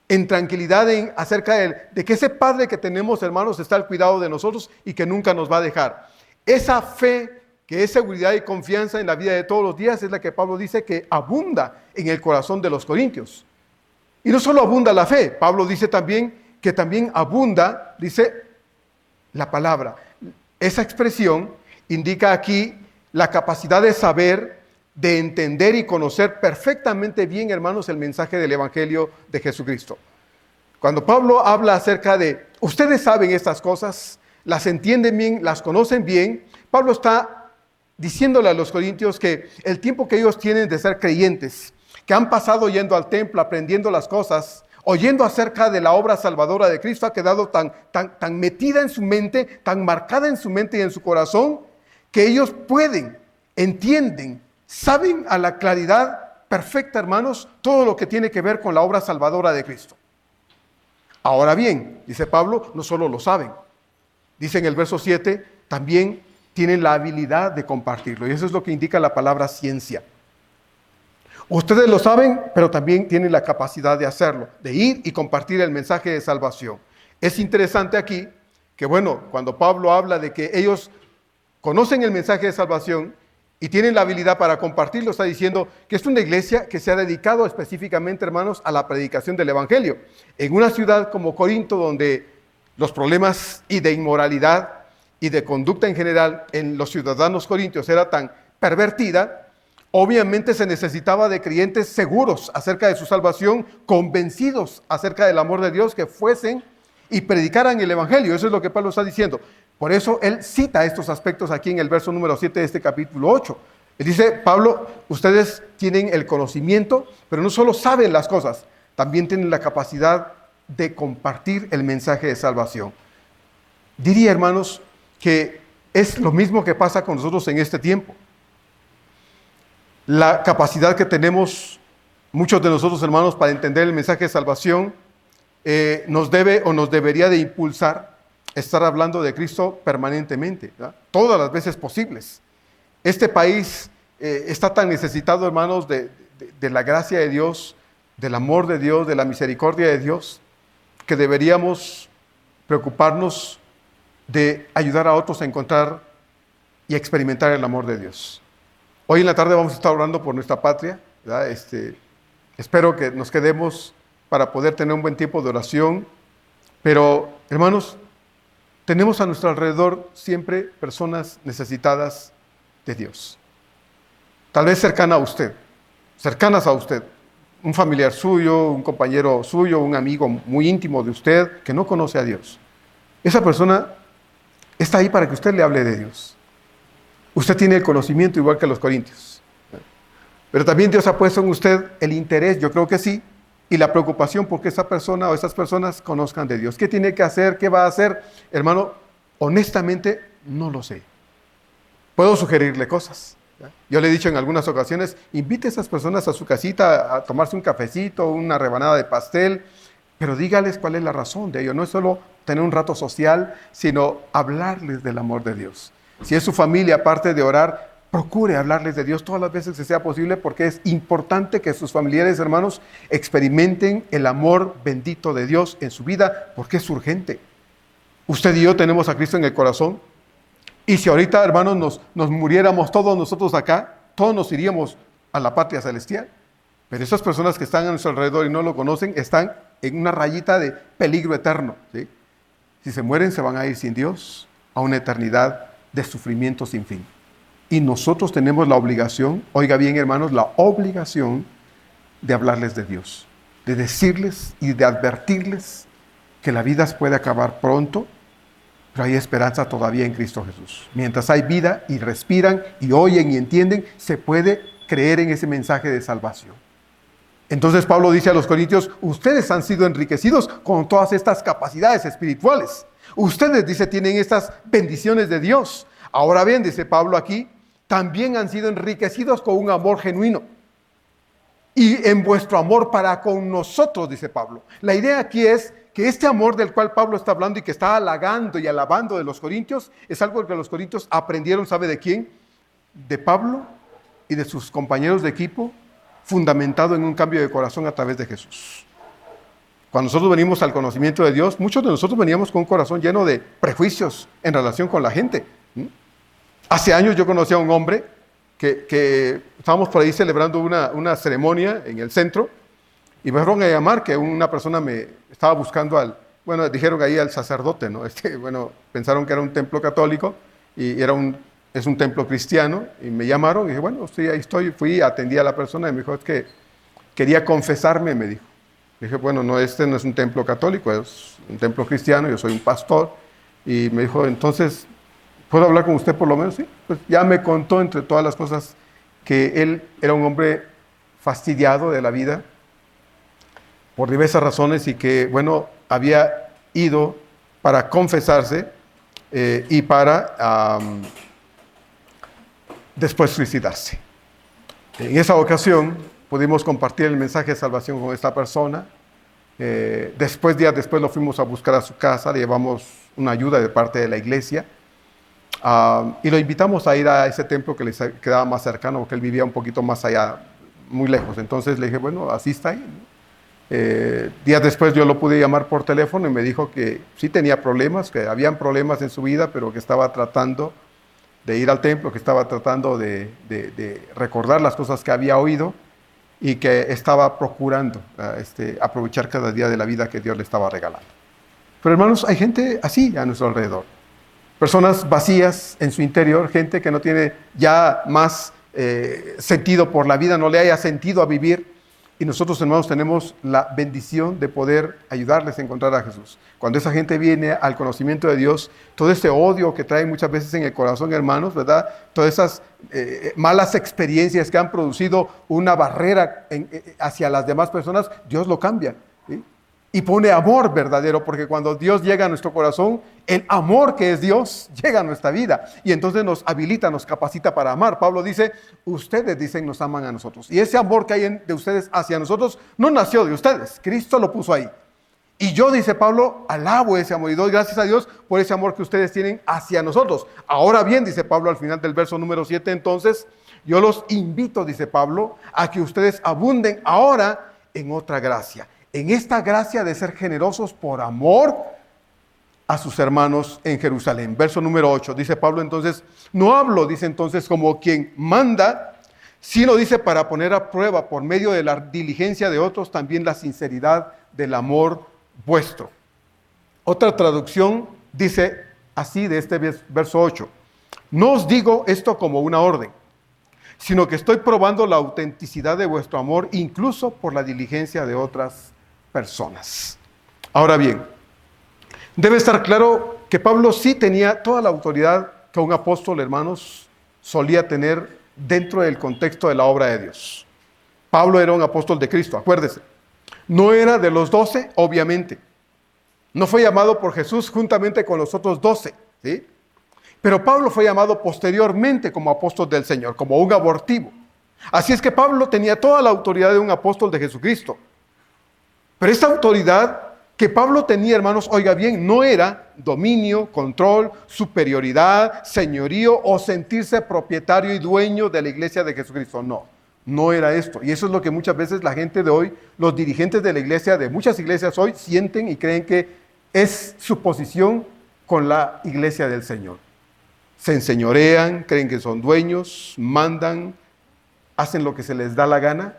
en tranquilidad, acerca de que ese Padre que tenemos, hermanos, está al cuidado de nosotros y que nunca nos va a dejar. Esa fe que es seguridad y confianza en la vida de todos los días es la que Pablo dice que abunda en el corazón de los corintios. Y no solo abunda la fe, Pablo dice también que también abunda, dice, la palabra. Esa expresión indica aquí la capacidad de saber, de entender y conocer perfectamente bien, hermanos, el mensaje del Evangelio de Jesucristo. Cuando Pablo habla acerca de, ustedes saben estas cosas, las entienden bien, las conocen bien, Pablo está diciéndole a los corintios que el tiempo que ellos tienen de ser creyentes, que han pasado yendo al templo, aprendiendo las cosas, oyendo acerca de la obra salvadora de Cristo, ha quedado tan metida en su mente, tan marcada en su mente y en su corazón, que ellos entienden, saben a la claridad perfecta, hermanos, todo lo que tiene que ver con la obra salvadora de Cristo. Ahora bien, dice Pablo, no solo lo saben, dice en el verso 7, también tienen la habilidad de compartirlo. Y eso es lo que indica la palabra ciencia. Ustedes lo saben, pero también tienen la capacidad de hacerlo, de ir y compartir el mensaje de salvación. Es interesante aquí que, bueno, cuando Pablo habla de que ellos conocen el mensaje de salvación y tienen la habilidad para compartirlo, está diciendo que es una iglesia que se ha dedicado específicamente, hermanos, a la predicación del Evangelio. En una ciudad como Corinto, donde los problemas y de inmoralidad y de conducta en general en los ciudadanos corintios era tan pervertida, obviamente se necesitaba de creyentes seguros acerca de su salvación, convencidos acerca del amor de Dios, que fuesen y predicaran el Evangelio. Eso es lo que Pablo está diciendo. Por eso él cita estos aspectos aquí en el verso número 7 de este capítulo 8. Él dice, Pablo, ustedes tienen el conocimiento, pero no solo saben las cosas, también tienen la capacidad de compartir el mensaje de salvación. Diría, hermanos, que es lo mismo que pasa con nosotros en este tiempo. La capacidad que tenemos muchos de nosotros, hermanos, para entender el mensaje de salvación nos debe o nos debería de impulsar estar hablando de Cristo permanentemente, ¿verdad? Todas las veces posibles. Este país está tan necesitado, hermanos, de la gracia de Dios, del amor de Dios, de la misericordia de Dios, que deberíamos preocuparnos de ayudar a otros a encontrar y experimentar el amor de Dios. Hoy en la tarde vamos a estar orando por nuestra patria, ¿verdad? Espero que nos quedemos para poder tener un buen tiempo de oración, pero, hermanos, tenemos a nuestro alrededor siempre personas necesitadas de Dios. tal vez cercanas a usted, un familiar suyo, un compañero suyo, un amigo muy íntimo de usted que no conoce a Dios. Esa persona está ahí para que usted le hable de Dios. Usted tiene el conocimiento igual que los corintios. Pero también Dios ha puesto en usted el interés, yo creo que sí, y la preocupación porque esa persona o esas personas conozcan de Dios. ¿Qué tiene que hacer? ¿Qué va a hacer? Hermano, honestamente no lo sé. Puedo sugerirle cosas. Yo le he dicho en algunas ocasiones, invite a esas personas a su casita a tomarse un cafecito, una rebanada de pastel, pero dígales cuál es la razón de ello. No es solo tener un rato social, sino hablarles del amor de Dios. Si es su familia, aparte de orar, procure hablarles de Dios todas las veces que sea posible, porque es importante que sus familiares, hermanos, experimenten el amor bendito de Dios en su vida, porque es urgente. Usted y yo tenemos a Cristo en el corazón, y si ahorita, hermanos, nos muriéramos todos nosotros acá, todos nos iríamos a la patria celestial. Pero esas personas que están a nuestro alrededor y no lo conocen, están en una rayita de peligro eterno, ¿sí? Si se mueren, se van a ir sin Dios a una eternidad de sufrimiento sin fin. Y nosotros tenemos la obligación, oiga bien, hermanos, la obligación de hablarles de Dios, de decirles y de advertirles que la vida puede acabar pronto, pero hay esperanza todavía en Cristo Jesús. Mientras hay vida y respiran y oyen y entienden, se puede creer en ese mensaje de salvación. Entonces Pablo dice a los corintios, ustedes han sido enriquecidos con todas estas capacidades espirituales. Ustedes, dice, tienen estas bendiciones de Dios. Ahora bien, dice Pablo aquí, también han sido enriquecidos con un amor genuino. Y en vuestro amor para con nosotros, dice Pablo. La idea aquí es que este amor del cual Pablo está hablando y que está halagando y alabando de los corintios, es algo que los corintios aprendieron, ¿sabe de quién? De Pablo y de sus compañeros de equipo, fundamentado en un cambio de corazón a través de Jesús. Cuando nosotros venimos al conocimiento de Dios, muchos de nosotros veníamos con un corazón lleno de prejuicios en relación con la gente. Hace años yo conocí a un hombre que estábamos por ahí celebrando una ceremonia en el centro y me fueron a llamar que una persona me estaba buscando dijeron ahí al sacerdote, ¿no? Pensaron que era un templo católico y es un templo cristiano y me llamaron y dije, bueno, sí, ahí estoy. Fui, atendí a la persona y me dijo, es que quería confesarme, me dijo. Dije, bueno, no, este no es un templo católico, es un templo cristiano, yo soy un pastor. Y me dijo, entonces, ¿puedo hablar con usted por lo menos? Sí, pues ya me contó entre todas las cosas que él era un hombre fastidiado de la vida por diversas razones y que, bueno, había ido para confesarse y para después suicidarse. En esa ocasión pudimos compartir el mensaje de salvación con esta persona. Días después lo fuimos a buscar a su casa, le llevamos una ayuda de parte de la iglesia y lo invitamos a ir a ese templo que le quedaba más cercano, porque él vivía un poquito más allá, muy lejos. Entonces le dije, bueno, asista ahí, ¿no? Días después yo lo pude llamar por teléfono y me dijo que sí tenía problemas, que habían problemas en su vida, pero que estaba tratando de ir al templo, que estaba tratando de recordar las cosas que había oído y que estaba procurando aprovechar cada día de la vida que Dios le estaba regalando. Pero hermanos, hay gente así a nuestro alrededor. Personas vacías en su interior, gente que no tiene ya más sentido por la vida, no le haya sentido a vivir. Y nosotros, hermanos, tenemos la bendición de poder ayudarles a encontrar a Jesús. Cuando esa gente viene al conocimiento de Dios, todo ese odio que trae muchas veces en el corazón, hermanos, ¿verdad? Todas esas malas experiencias que han producido una barrera hacia las demás personas, Dios lo cambia, ¿sí? Y pone amor verdadero, porque cuando Dios llega a nuestro corazón, el amor que es Dios llega a nuestra vida y entonces nos habilita, nos capacita para amar. Pablo dice, ustedes dicen nos aman a nosotros. Y ese amor que hay de ustedes hacia nosotros no nació de ustedes, Cristo lo puso ahí. Y yo, dice Pablo, alabo ese amor y doy gracias a Dios por ese amor que ustedes tienen hacia nosotros. Ahora bien, dice Pablo al final del verso número 7, entonces, yo los invito, dice Pablo, a que ustedes abunden ahora en otra gracia. En esta gracia de ser generosos por amor a sus hermanos en Jerusalén. Verso número 8, dice Pablo entonces, no hablo, dice entonces, como quien manda, sino dice para poner a prueba por medio de la diligencia de otros también la sinceridad del amor vuestro. Otra traducción dice así de este verso 8, no os digo esto como una orden, sino que estoy probando la autenticidad de vuestro amor, incluso por la diligencia de otras personas. Ahora bien, debe estar claro que Pablo sí tenía toda la autoridad que un apóstol, hermanos, solía tener dentro del contexto de la obra de Dios. Pablo era un apóstol de Cristo, acuérdese. No era de los 12, obviamente. No fue llamado por Jesús juntamente con los otros 12, ¿sí? Pero Pablo fue llamado posteriormente como apóstol del Señor, como un abortivo. Así es que Pablo tenía toda la autoridad de un apóstol de Jesucristo. Pero esta autoridad que Pablo tenía, hermanos, oiga bien, no era dominio, control, superioridad, señorío o sentirse propietario y dueño de la iglesia de Jesucristo. No era esto. Y eso es lo que muchas veces la gente de hoy, los dirigentes de la iglesia, de muchas iglesias hoy, sienten y creen que es su posición con la iglesia del Señor. Se enseñorean, creen que son dueños, mandan, hacen lo que se les da la gana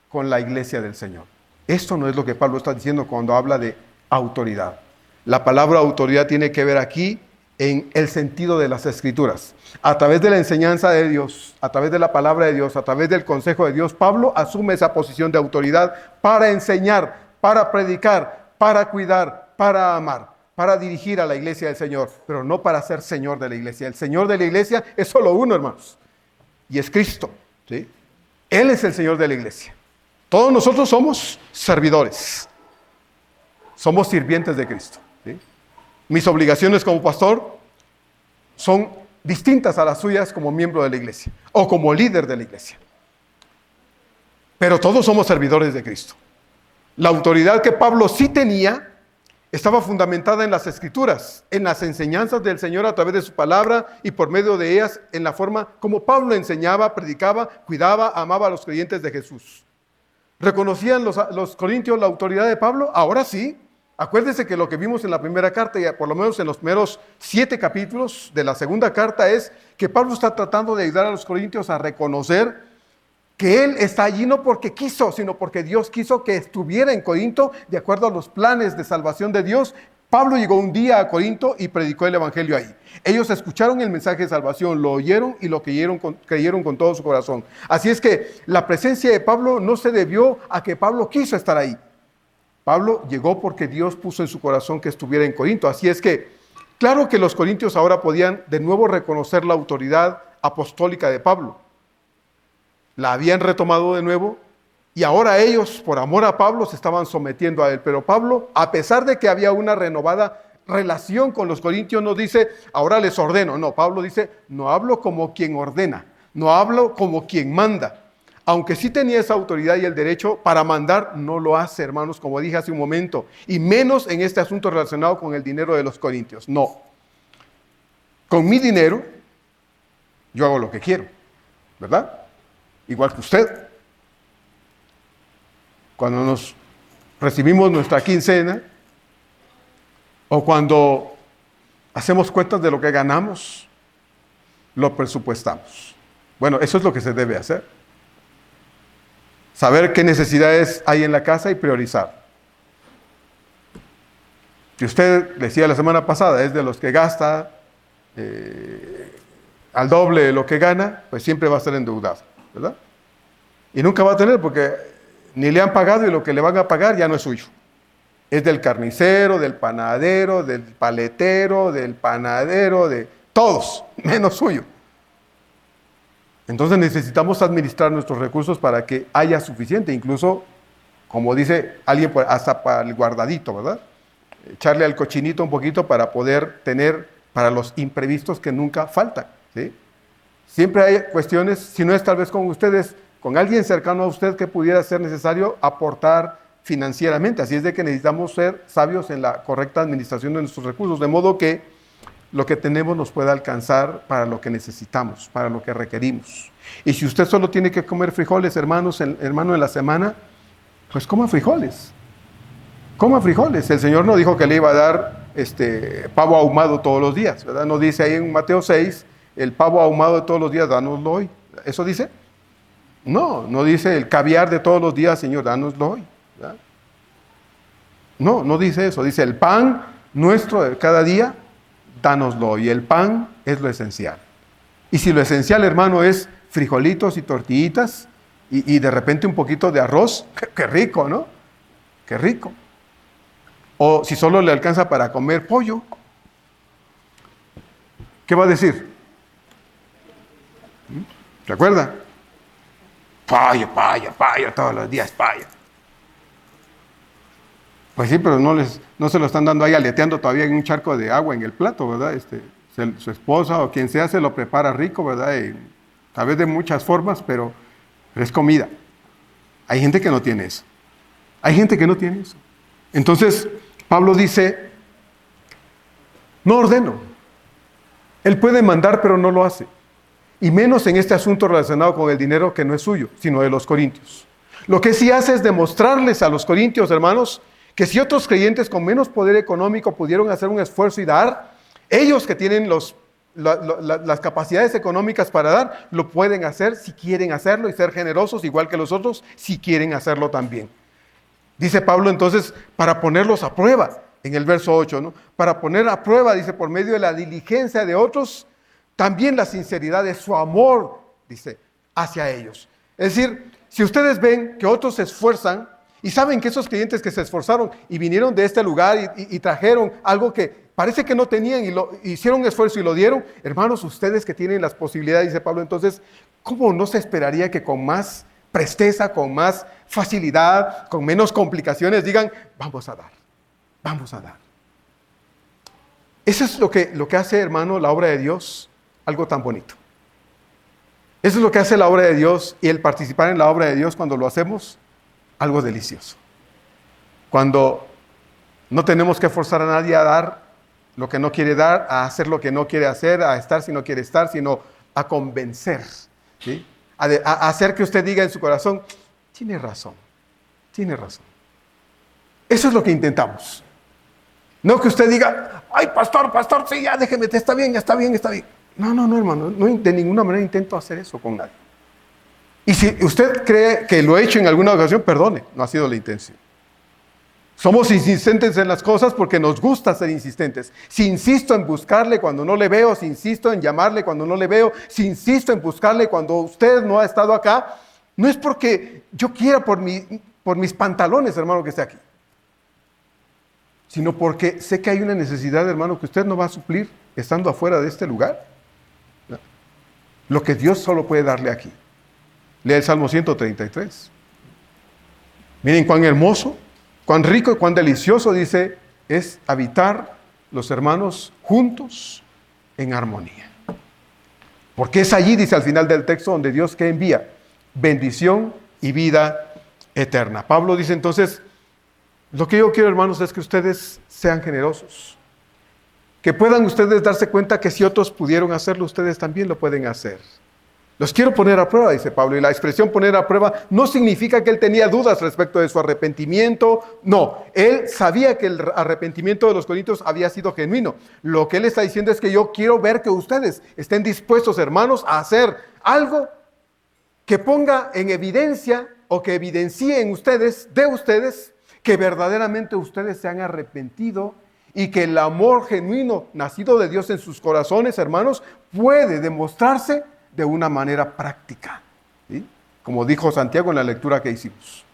con la iglesia del Señor. Esto no es lo que Pablo está diciendo cuando habla de autoridad. La palabra autoridad tiene que ver aquí en el sentido de las Escrituras. A través de la enseñanza de Dios, a través de la palabra de Dios, a través del consejo de Dios, Pablo asume esa posición de autoridad para enseñar, para predicar, para cuidar, para amar, para dirigir a la iglesia del Señor, pero no para ser Señor de la iglesia. El Señor de la iglesia es solo uno, hermanos, y es Cristo, ¿sí? Él es el Señor de la iglesia. Todos nosotros somos servidores, somos sirvientes de Cristo, ¿sí? Mis obligaciones como pastor son distintas a las suyas como miembro de la iglesia o como líder de la iglesia. Pero todos somos servidores de Cristo. La autoridad que Pablo sí tenía estaba fundamentada en las Escrituras, en las enseñanzas del Señor a través de su palabra y por medio de ellas en la forma como Pablo enseñaba, predicaba, cuidaba, amaba a los creyentes de Jesús. ¿Reconocían los corintios la autoridad de Pablo? Ahora sí. Acuérdense que lo que vimos en la primera carta, y por lo menos en los primeros 7 capítulos de la segunda carta, es que Pablo está tratando de ayudar a los corintios a reconocer que él está allí no porque quiso, sino porque Dios quiso que estuviera en Corinto de acuerdo a los planes de salvación de Dios. Pablo llegó un día a Corinto y predicó el evangelio ahí. Ellos escucharon el mensaje de salvación, lo oyeron y lo creyeron con todo su corazón. Así es que la presencia de Pablo no se debió a que Pablo quiso estar ahí. Pablo llegó porque Dios puso en su corazón que estuviera en Corinto. Así es que, claro que los corintios ahora podían de nuevo reconocer la autoridad apostólica de Pablo. La habían retomado de nuevo y ahora ellos, por amor a Pablo, se estaban sometiendo a él. Pero Pablo, a pesar de que había una renovada relación con los corintios, no dice, ahora les ordeno. No, Pablo dice, no hablo como quien ordena, no hablo como quien manda. Aunque sí tenía esa autoridad y el derecho para mandar, no lo hace, hermanos, como dije hace un momento, y menos en este asunto relacionado con el dinero de los corintios. No. Con mi dinero, yo hago lo que quiero, ¿verdad? Igual que usted. Cuando nos recibimos nuestra quincena, o cuando hacemos cuentas de lo que ganamos, lo presupuestamos. Bueno, eso es lo que se debe hacer. Saber qué necesidades hay en la casa y priorizar. Si usted, decía la semana pasada, es de los que gasta al doble de lo que gana, pues siempre va a estar endeudado, ¿verdad? Y nunca va a tener porque ni le han pagado y lo que le van a pagar ya no es suyo. Es del carnicero, del panadero, del paletero, del panadero, de todos, menos suyo. Entonces necesitamos administrar nuestros recursos para que haya suficiente, incluso, como dice alguien, hasta para el guardadito, ¿verdad? Echarle al cochinito un poquito para poder tener para los imprevistos que nunca faltan, ¿sí? Siempre hay cuestiones, si no es tal vez con ustedes, con alguien cercano a usted que pudiera ser necesario aportar financieramente. Así es de que necesitamos ser sabios en la correcta administración de nuestros recursos, de modo que lo que tenemos nos pueda alcanzar para lo que necesitamos, para lo que requerimos. Y si usted solo tiene que comer frijoles, hermano, en la semana, pues coma frijoles. Coma frijoles. El Señor no dijo que le iba a dar pavo ahumado todos los días, ¿verdad? No dice ahí en Mateo 6, el pavo ahumado de todos los días, dánoslo hoy. ¿Eso dice? No dice el caviar de todos los días, Señor, dánoslo hoy, ¿verdad? No dice eso. Dice el pan nuestro de cada día, dánoslo. Y el pan es lo esencial. Y si lo esencial, hermano, es frijolitos y tortillitas y de repente un poquito de arroz. ¡Qué rico!, ¿no? ¡Qué rico! O si solo le alcanza para comer pollo, ¿qué va a decir? ¿Se acuerda? Pollo, todos los días pollo. Pues sí, pero no se lo están dando ahí aleteando todavía en un charco de agua en el plato, ¿verdad? Su esposa o quien sea se lo prepara rico, ¿verdad? Tal vez de muchas formas, pero es comida. Hay gente que no tiene eso. Hay gente que no tiene eso. Entonces, Pablo dice, no ordeno. Él puede mandar, pero no lo hace. Y menos en este asunto relacionado con el dinero que no es suyo, sino de los corintios. Lo que sí hace es demostrarles a los corintios, hermanos, que si otros creyentes con menos poder económico pudieron hacer un esfuerzo y dar, ellos que tienen las capacidades económicas para dar, lo pueden hacer si quieren hacerlo y ser generosos, igual que los otros, si quieren hacerlo también. Dice Pablo entonces, para ponerlos a prueba, en el verso 8, ¿no? Para poner a prueba, dice, por medio de la diligencia de otros, también la sinceridad de su amor, dice, hacia ellos. Es decir, si ustedes ven que otros se esfuerzan y saben que esos clientes que se esforzaron y vinieron de este lugar y trajeron algo que parece que no tenían y hicieron un esfuerzo y lo dieron, hermanos, ustedes que tienen las posibilidades, dice Pablo, entonces, ¿cómo no se esperaría que con más presteza, con más facilidad, con menos complicaciones digan, vamos a dar, vamos a dar? Eso es lo que hace, hermano, la obra de Dios, algo tan bonito. Eso es lo que hace la obra de Dios, y el participar en la obra de Dios cuando lo hacemos, algo delicioso. Cuando no tenemos que forzar a nadie a dar lo que no quiere dar, a hacer lo que no quiere hacer, a estar si no quiere estar, sino a convencer, ¿sí? A hacer que usted diga en su corazón, tiene razón, tiene razón. Eso es lo que intentamos. No que usted diga, ay, pastor, sí, ya déjeme, está bien. No, hermano, no, de ninguna manera intento hacer eso con nadie. Y si usted cree que lo he hecho en alguna ocasión, perdone, no ha sido la intención. Somos insistentes en las cosas porque nos gusta ser insistentes. Si insisto en buscarle cuando no le veo, si insisto en llamarle cuando no le veo, si insisto en buscarle cuando usted no ha estado acá, no es porque yo quiera por mis pantalones, hermano, que esté aquí, sino porque sé que hay una necesidad, hermano, que usted no va a suplir estando afuera de este lugar. Lo que Dios solo puede darle aquí. Lea el Salmo 133. Miren cuán hermoso, cuán rico y cuán delicioso, dice, es habitar los hermanos juntos en armonía. Porque es allí, dice al final del texto, donde Dios que envía bendición y vida eterna. Pablo dice entonces, lo que yo quiero, hermanos, es que ustedes sean generosos. Que puedan ustedes darse cuenta que si otros pudieron hacerlo, ustedes también lo pueden hacer. Los quiero poner a prueba, dice Pablo, y la expresión poner a prueba no significa que él tenía dudas respecto de su arrepentimiento. No, él sabía que el arrepentimiento de los corintios había sido genuino. Lo que él está diciendo es que yo quiero ver que ustedes estén dispuestos, hermanos, a hacer algo que ponga en evidencia o que evidencie en ustedes, de ustedes, que verdaderamente ustedes se han arrepentido y que el amor genuino nacido de Dios en sus corazones, hermanos, puede demostrarse de una manera práctica, ¿sí? Como dijo Santiago en la lectura que hicimos.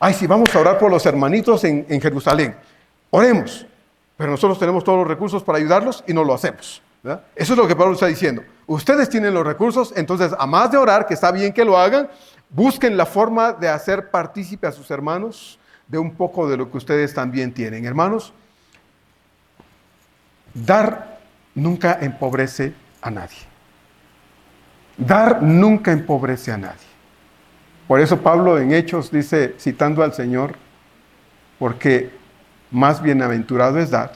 Ay, sí, vamos a orar por los hermanitos en Jerusalén. Oremos, pero nosotros tenemos todos los recursos para ayudarlos y no lo hacemos, ¿verdad? Eso es lo que Pablo está diciendo. Ustedes tienen los recursos, entonces, a más de orar, que está bien que lo hagan, busquen la forma de hacer partícipe a sus hermanos de un poco de lo que ustedes también tienen. Hermanos, dar nunca empobrece a nadie. Dar nunca empobrece a nadie. Por eso Pablo en Hechos dice, citando al Señor, porque más bienaventurado es dar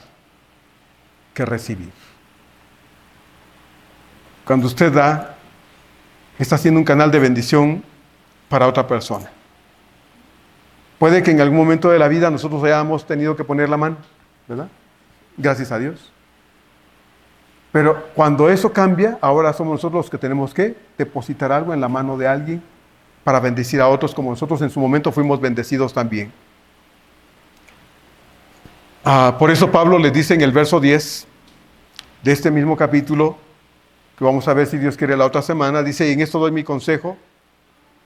que recibir. Cuando usted da, está haciendo un canal de bendición para otra persona. Puede que en algún momento de la vida nosotros hayamos tenido que poner la mano, ¿verdad? Gracias a Dios. Pero cuando eso cambia, ahora somos nosotros los que tenemos que depositar algo en la mano de alguien para bendecir a otros como nosotros en su momento fuimos bendecidos también. Por eso Pablo les dice en el verso 10 de este mismo capítulo, que vamos a ver si Dios quiere la otra semana, dice, y en esto doy mi consejo,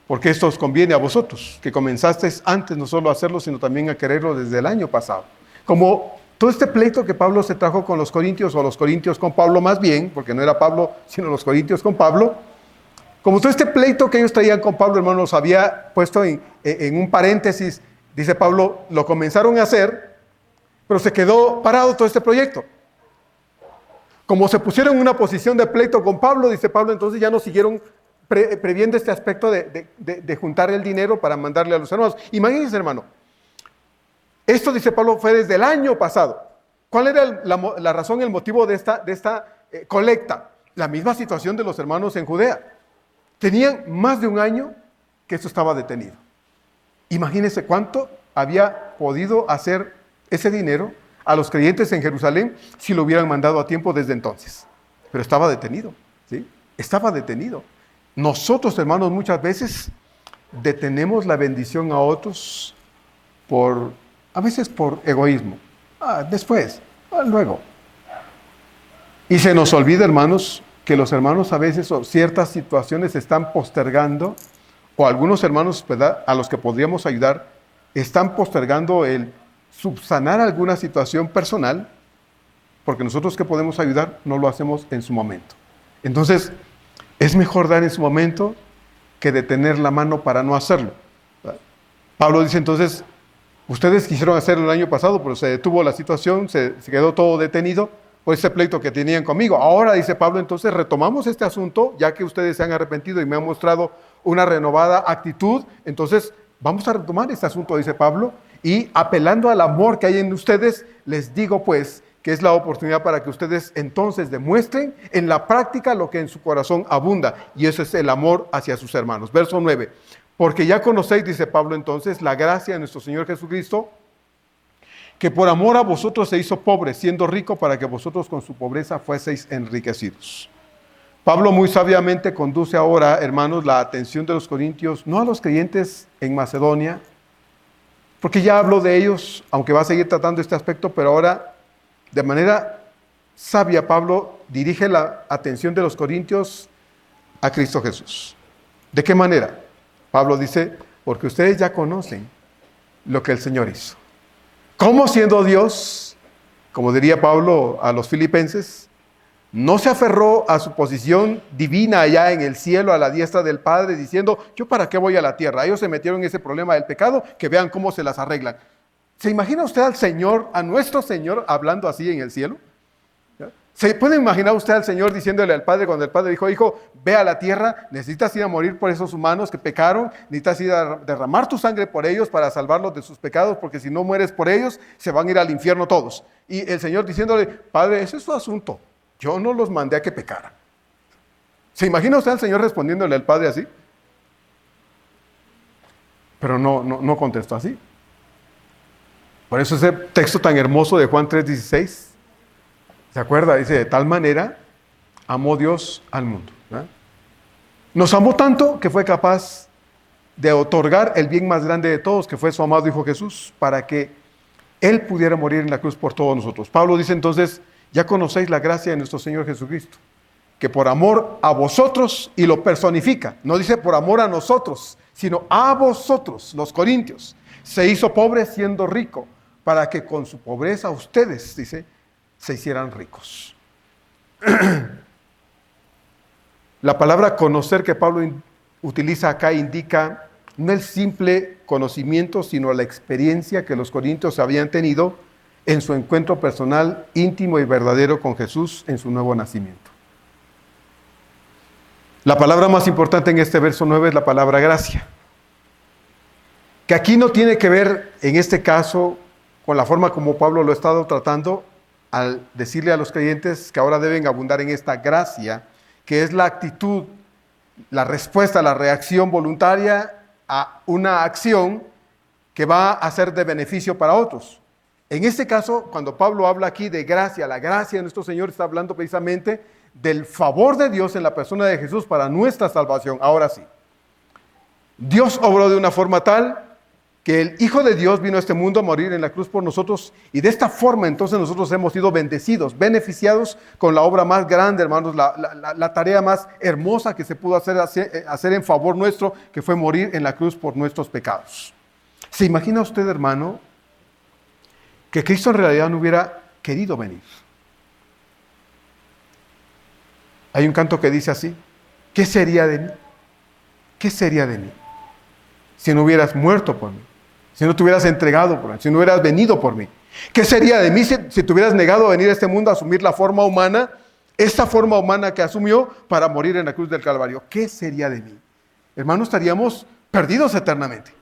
porque esto os conviene a vosotros, que comenzasteis antes no solo a hacerlo, sino también a quererlo desde el año pasado. Como todo este pleito que Pablo se trajo con los corintios, o los corintios con Pablo más bien, porque no era Pablo, sino los corintios con Pablo, como todo este pleito que ellos traían con Pablo, hermanos, había puesto en un paréntesis, dice Pablo, lo comenzaron a hacer, pero se quedó parado todo este proyecto. Como se pusieron en una posición de pleito con Pablo, dice Pablo, entonces ya no siguieron previendo este aspecto de juntar el dinero para mandarle a los hermanos. Imagínense, hermano, esto, dice Pablo, fue desde el año pasado. ¿Cuál era la razón, el motivo de esta colecta? La misma situación de los hermanos en Judea. Tenían más de un año que esto estaba detenido. Imagínense cuánto había podido hacer ese dinero a los creyentes en Jerusalén si lo hubieran mandado a tiempo desde entonces. Pero estaba detenido, ¿sí? Estaba detenido. Nosotros, hermanos, muchas veces detenemos la bendición a otros a veces por egoísmo. Después, luego. Y se nos olvida, hermanos, que los hermanos a veces o ciertas situaciones están postergando, o algunos hermanos, ¿verdad?, a los que podríamos ayudar, están postergando el subsanar alguna situación personal, porque nosotros que podemos ayudar no lo hacemos en su momento. Entonces, es mejor dar en su momento que detener la mano para no hacerlo. Pablo dice entonces, ustedes quisieron hacerlo el año pasado, pero se detuvo la situación, se quedó todo detenido por ese pleito que tenían conmigo. Ahora, dice Pablo, entonces retomamos este asunto, ya que ustedes se han arrepentido y me han mostrado una renovada actitud, entonces vamos a retomar este asunto, dice Pablo, y apelando al amor que hay en ustedes, les digo pues que es la oportunidad para que ustedes entonces demuestren en la práctica lo que en su corazón abunda, y eso es el amor hacia sus hermanos. Verso 9, porque ya conocéis, dice Pablo entonces, la gracia de nuestro Señor Jesucristo, que por amor a vosotros se hizo pobre, siendo rico, para que vosotros con su pobreza fueseis enriquecidos. Pablo muy sabiamente conduce ahora, hermanos, la atención de los corintios, no a los creyentes en Macedonia, porque ya habló de ellos, aunque va a seguir tratando este aspecto, pero ahora de manera sabia Pablo dirige la atención de los corintios a Cristo Jesús. ¿De qué manera? Pablo dice, porque ustedes ya conocen lo que el Señor hizo. ¿Cómo siendo Dios, como diría Pablo a los filipenses, no se aferró a su posición divina allá en el cielo, a la diestra del Padre, diciendo, ¿yo para qué voy a la tierra? Ellos se metieron en ese problema del pecado, que vean cómo se las arreglan. ¿Se imagina usted al Señor, a nuestro Señor, hablando así en el cielo? ¿Se puede imaginar usted al Señor diciéndole al Padre, cuando el Padre dijo, hijo, ve a la tierra, necesitas ir a morir por esos humanos que pecaron, necesitas ir a derramar tu sangre por ellos para salvarlos de sus pecados, porque si no mueres por ellos, se van a ir al infierno todos? Y el Señor diciéndole, Padre, ese es su asunto, yo no los mandé a que pecaran. ¿Se imagina usted al Señor respondiéndole al Padre así? Pero no contestó así. Por eso ese texto tan hermoso de Juan 3:16, ¿se acuerda? Dice, de tal manera amó Dios al mundo, ¿verdad? Nos amó tanto que fue capaz de otorgar el bien más grande de todos, que fue su amado Hijo Jesús, para que Él pudiera morir en la cruz por todos nosotros. Pablo dice entonces, ya conocéis la gracia de nuestro Señor Jesucristo, que por amor a vosotros, y lo personifica, no dice por amor a nosotros, sino a vosotros, los corintios, se hizo pobre siendo rico, para que con su pobreza ustedes, dice, se hicieran ricos. La palabra conocer que Pablo utiliza acá indica no el simple conocimiento, sino la experiencia que los corintios habían tenido en su encuentro personal, íntimo y verdadero con Jesús en su nuevo nacimiento. La palabra más importante en este verso 9 es la palabra gracia, que aquí no tiene que ver, en este caso, con la forma como Pablo lo ha estado tratando al decirle a los creyentes que ahora deben abundar en esta gracia, que es la actitud, la respuesta, la reacción voluntaria a una acción que va a ser de beneficio para otros. En este caso, cuando Pablo habla aquí de gracia, la gracia de nuestro Señor, está hablando precisamente del favor de Dios en la persona de Jesús para nuestra salvación. Ahora sí, Dios obró de una forma tal que el Hijo de Dios vino a este mundo a morir en la cruz por nosotros, y de esta forma entonces nosotros hemos sido bendecidos, beneficiados con la obra más grande, hermanos, la tarea más hermosa que se pudo hacer en favor nuestro, que fue morir en la cruz por nuestros pecados. ¿Se imagina usted, hermano, que Cristo en realidad no hubiera querido venir? Hay un canto que dice así: ¿qué sería de mí? ¿Qué sería de mí si no hubieras muerto por mí? Si no te hubieras entregado por mí, si no hubieras venido por mí. ¿Qué sería de mí si te hubieras negado a venir a este mundo a asumir la forma humana, esta forma humana que asumió para morir en la cruz del Calvario? ¿Qué sería de mí? Hermanos, estaríamos perdidos eternamente.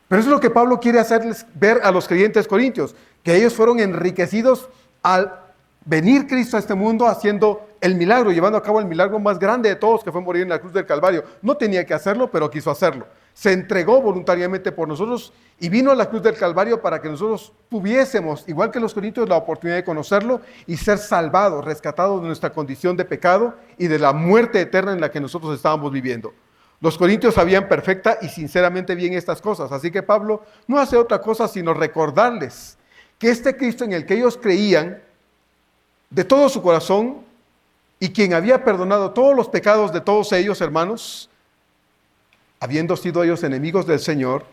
Pero eso es lo que Pablo quiere hacerles ver a los creyentes corintios, que ellos fueron enriquecidos al venir Cristo a este mundo haciendo el milagro, llevando a cabo el milagro más grande de todos, que fue morir en la cruz del Calvario. No tenía que hacerlo, pero quiso hacerlo. Se entregó voluntariamente por nosotros y vino a la cruz del Calvario para que nosotros tuviésemos, igual que los corintios, la oportunidad de conocerlo y ser salvados, rescatados de nuestra condición de pecado y de la muerte eterna en la que nosotros estábamos viviendo. Los corintios sabían perfecta y sinceramente bien estas cosas, así que Pablo no hace otra cosa sino recordarles que este Cristo en el que ellos creían de todo su corazón y quien había perdonado todos los pecados de todos ellos, hermanos, habiendo sido ellos enemigos del Señor,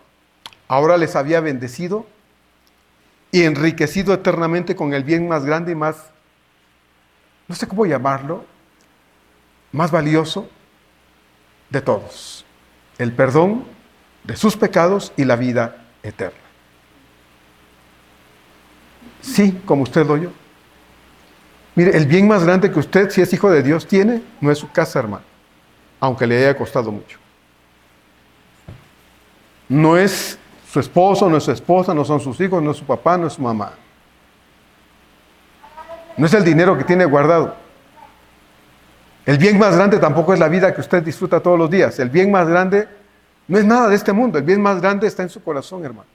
ahora les había bendecido y enriquecido eternamente con el bien más grande y más, no sé cómo llamarlo, más valioso de todos: el perdón de sus pecados y la vida eterna. Sí, como usted lo oyó. Mire, el bien más grande que usted, si es hijo de Dios, tiene, no es su casa, hermano, aunque le haya costado mucho. No es su esposo, no es su esposa, no son sus hijos, no es su papá, no es su mamá. No es el dinero que tiene guardado. El bien más grande tampoco es la vida que usted disfruta todos los días. El bien más grande no es nada de este mundo. El bien más grande está en su corazón, hermano.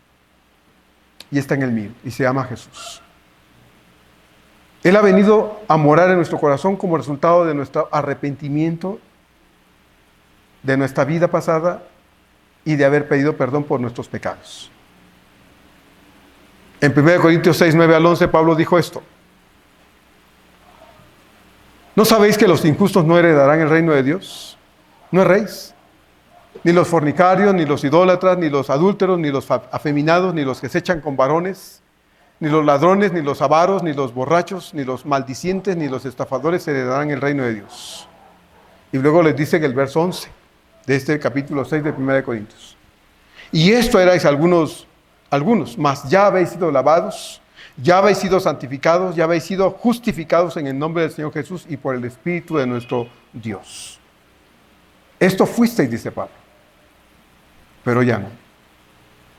Y está en el mío, y se llama Jesús. Él ha venido a morar en nuestro corazón como resultado de nuestro arrepentimiento, de nuestra vida pasada y de haber pedido perdón por nuestros pecados. En 1 Corintios 6, 9 al 11, Pablo dijo esto: ¿no sabéis que los injustos no heredarán el reino de Dios? ¿No erréis? Ni los fornicarios, ni los idólatras, ni los adúlteros, ni los afeminados, ni los que se echan con varones, ni los ladrones, ni los avaros, ni los borrachos, ni los maldicientes, ni los estafadores heredarán el reino de Dios. Y luego les dice en el verso 11 de este capítulo 6 de 1 Corintios: y esto erais algunos, mas ya habéis sido lavados, ya habéis sido santificados, ya habéis sido justificados en el nombre del Señor Jesús y por el Espíritu de nuestro Dios. Esto fuisteis, dice Pablo, pero ya no.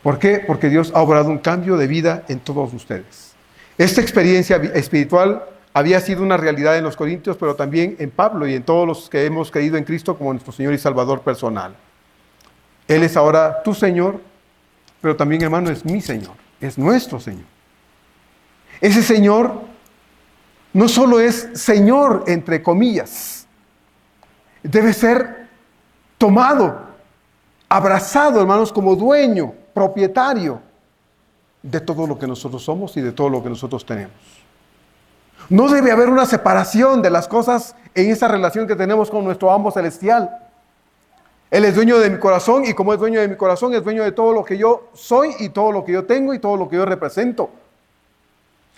¿Por qué? Porque Dios ha obrado un cambio de vida en todos ustedes. Esta experiencia espiritual había sido una realidad en los corintios, pero también en Pablo y en todos los que hemos creído en Cristo como nuestro Señor y Salvador personal. Él es ahora tu Señor, pero también, hermano, es mi Señor, es nuestro Señor. Ese Señor no solo es Señor, entre comillas, debe ser tomado, abrazado, hermanos, como dueño, propietario de todo lo que nosotros somos y de todo lo que nosotros tenemos. No debe haber una separación de las cosas en esa relación que tenemos con nuestro amo celestial. Él es dueño de mi corazón y como es dueño de mi corazón, es dueño de todo lo que yo soy y todo lo que yo tengo y todo lo que yo represento.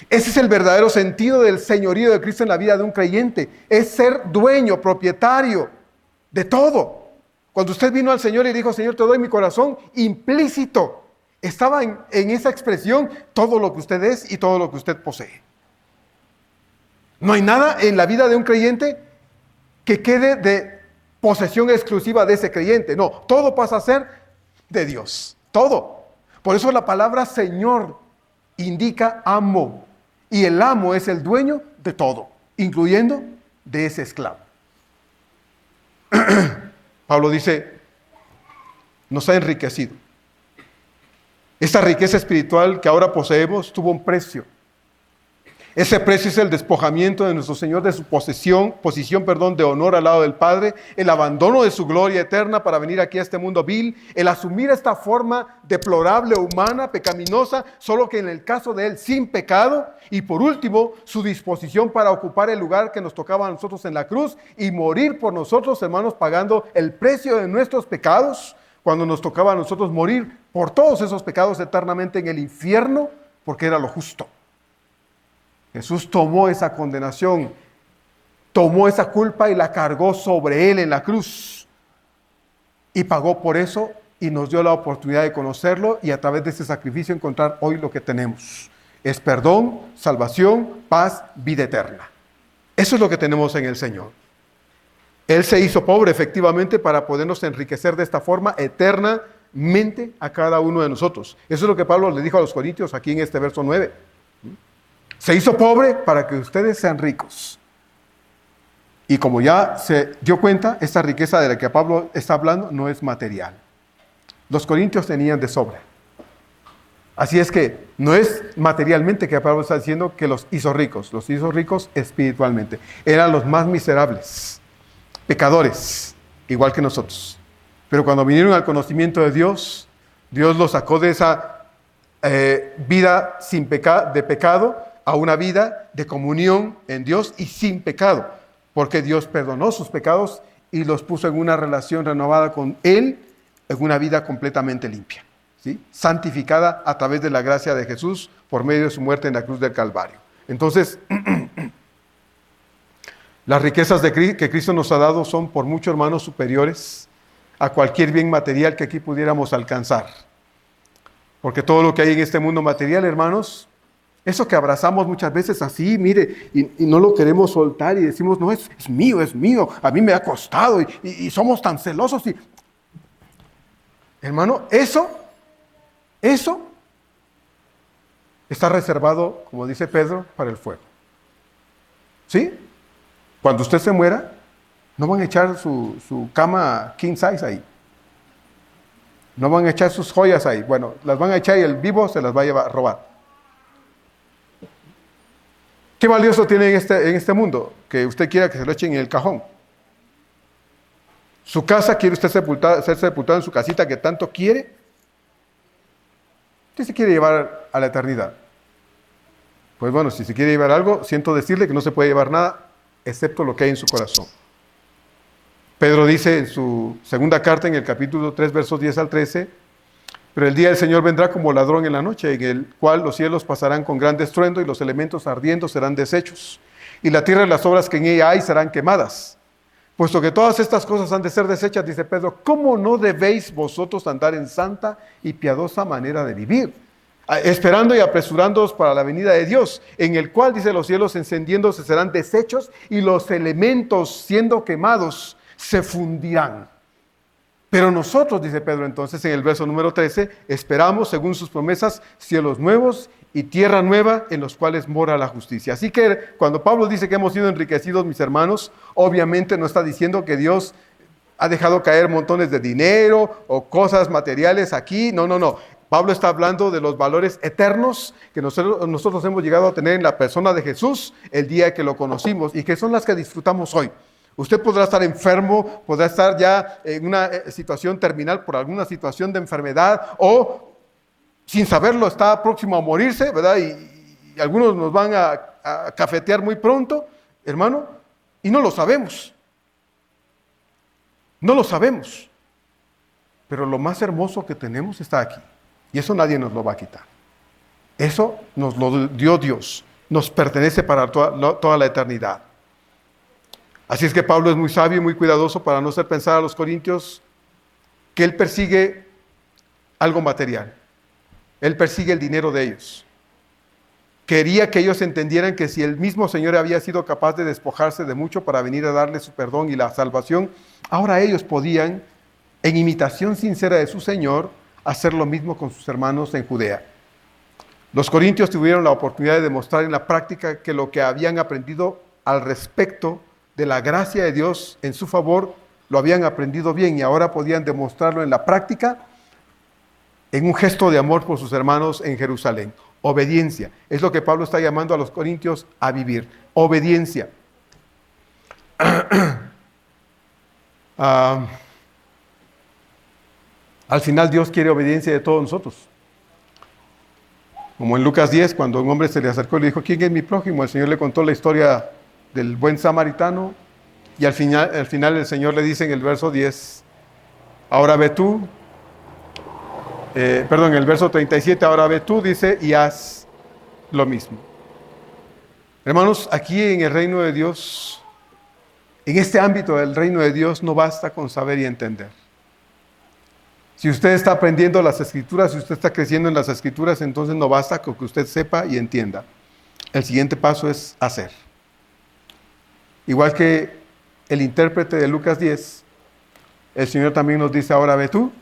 Ese es el verdadero sentido del señorío de Cristo en la vida de un creyente. Es ser dueño, propietario de todo. Cuando usted vino al Señor y dijo: Señor, te doy mi corazón, implícito estaba en esa expresión todo lo que usted es y todo lo que usted posee. No hay nada en la vida de un creyente que quede de posesión exclusiva de ese creyente. No, todo pasa a ser de Dios. Todo. Por eso la palabra Señor indica amo. Y el amo es el dueño de todo, incluyendo de ese esclavo. Pablo dice: nos ha enriquecido. Esta riqueza espiritual que ahora poseemos tuvo un precio. Ese precio es el despojamiento de nuestro Señor de su posición de honor al lado del Padre, el abandono de su gloria eterna para venir aquí a este mundo vil, el asumir esta forma deplorable, humana, pecaminosa, solo que en el caso de Él sin pecado, y por último, su disposición para ocupar el lugar que nos tocaba a nosotros en la cruz y morir por nosotros, hermanos, pagando el precio de nuestros pecados, cuando nos tocaba a nosotros morir por todos esos pecados eternamente en el infierno, porque era lo justo. Jesús tomó esa condenación, tomó esa culpa y la cargó sobre Él en la cruz. Y pagó por eso y nos dio la oportunidad de conocerlo y a través de ese sacrificio encontrar hoy lo que tenemos. Es perdón, salvación, paz, vida eterna. Eso es lo que tenemos en el Señor. Él se hizo pobre efectivamente para podernos enriquecer de esta forma eternamente a cada uno de nosotros. Eso es lo que Pablo le dijo a los corintios aquí en este verso 9. Se hizo pobre para que ustedes sean ricos. Y como ya se dio cuenta, esta riqueza de la que Pablo está hablando no es material. Los corintios tenían de sobra. Así es que no es materialmente que Pablo está diciendo que los hizo ricos espiritualmente. Eran los más miserables, pecadores, igual que nosotros. Pero cuando vinieron al conocimiento de Dios, Dios los sacó de esa vida de pecado a una vida de comunión en Dios y sin pecado, porque Dios perdonó sus pecados y los puso en una relación renovada con Él, en una vida completamente limpia, ¿sí? Santificada a través de la gracia de Jesús por medio de su muerte en la cruz del Calvario. Entonces, las riquezas que Cristo nos ha dado son por mucho, hermanos, superiores a cualquier bien material que aquí pudiéramos alcanzar. Porque todo lo que hay en este mundo material, hermanos, eso que abrazamos muchas veces así, mire, y no lo queremos soltar y decimos, no, es mío, a mí me ha costado y somos tan celosos. Hermano, eso está reservado, como dice Pedro, para el fuego. ¿Sí? Cuando usted se muera, no van a echar su cama king size ahí. No van a echar sus joyas ahí. Bueno, las van a echar y el vivo se las va a robar. ¿Qué valioso tiene en este mundo? Que usted quiera que se lo echen en el cajón. Su casa, quiere usted ser sepultado en su casita que tanto quiere. ¿Qué se quiere llevar a la eternidad? Pues bueno, si se quiere llevar algo, siento decirle que no se puede llevar nada, excepto lo que hay en su corazón. Pedro dice en su segunda carta, en el capítulo 3, versos 10 al 13, pero el día del Señor vendrá como ladrón en la noche, en el cual los cielos pasarán con gran estruendo y los elementos ardiendo serán deshechos, y la tierra y las obras que en ella hay serán quemadas. Puesto que todas estas cosas han de ser deshechas, dice Pedro, ¿cómo no debéis vosotros andar en santa y piadosa manera de vivir? Esperando y apresurándoos para la venida de Dios, en el cual, dice, los cielos encendiéndose serán deshechos y los elementos siendo quemados se fundirán. Pero nosotros, dice Pedro entonces en el verso número 13, esperamos según sus promesas cielos nuevos y tierra nueva en los cuales mora la justicia. Así que cuando Pablo dice que hemos sido enriquecidos, mis hermanos, obviamente no está diciendo que Dios ha dejado caer montones de dinero o cosas materiales aquí. No. Pablo está hablando de los valores eternos que nosotros hemos llegado a tener en la persona de Jesús el día que lo conocimos y que son las que disfrutamos hoy. Usted podrá estar enfermo, podrá estar ya en una situación terminal por alguna situación de enfermedad o sin saberlo está próximo a morirse, ¿verdad? Y algunos nos van a cafetear muy pronto, hermano, y no lo sabemos. No lo sabemos. Pero lo más hermoso que tenemos está aquí. Y eso nadie nos lo va a quitar. Eso nos lo dio Dios. Nos pertenece para toda la eternidad. Así es que Pablo es muy sabio y muy cuidadoso para no hacer pensar a los corintios que él persigue algo material. Él persigue el dinero de ellos. Quería que ellos entendieran que si el mismo Señor había sido capaz de despojarse de mucho para venir a darles su perdón y la salvación, ahora ellos podían, en imitación sincera de su Señor, hacer lo mismo con sus hermanos en Judea. Los corintios tuvieron la oportunidad de demostrar en la práctica que lo que habían aprendido al respecto de la gracia de Dios en su favor, lo habían aprendido bien y ahora podían demostrarlo en la práctica en un gesto de amor por sus hermanos en Jerusalén. obediencia. Es lo que Pablo está llamando a los corintios a vivir. Obediencia. Al final Dios quiere obediencia de todos nosotros. Como en Lucas 10, cuando un hombre se le acercó y le dijo, ¿quién es mi prójimo? El Señor le contó la historia del buen samaritano y al final el Señor le dice en el verso 10, ahora ve tú, el verso 37, ahora ve tú, dice, y haz lo mismo. Hermanos, aquí en el reino de Dios, en este ámbito del reino de Dios, no basta con saber y entender. Si usted está aprendiendo las Escrituras, si usted está creciendo en las Escrituras, entonces no basta con que usted sepa y entienda. El siguiente paso es hacer. Igual que el intérprete de Lucas 10, el Señor también nos dice, ahora ve tú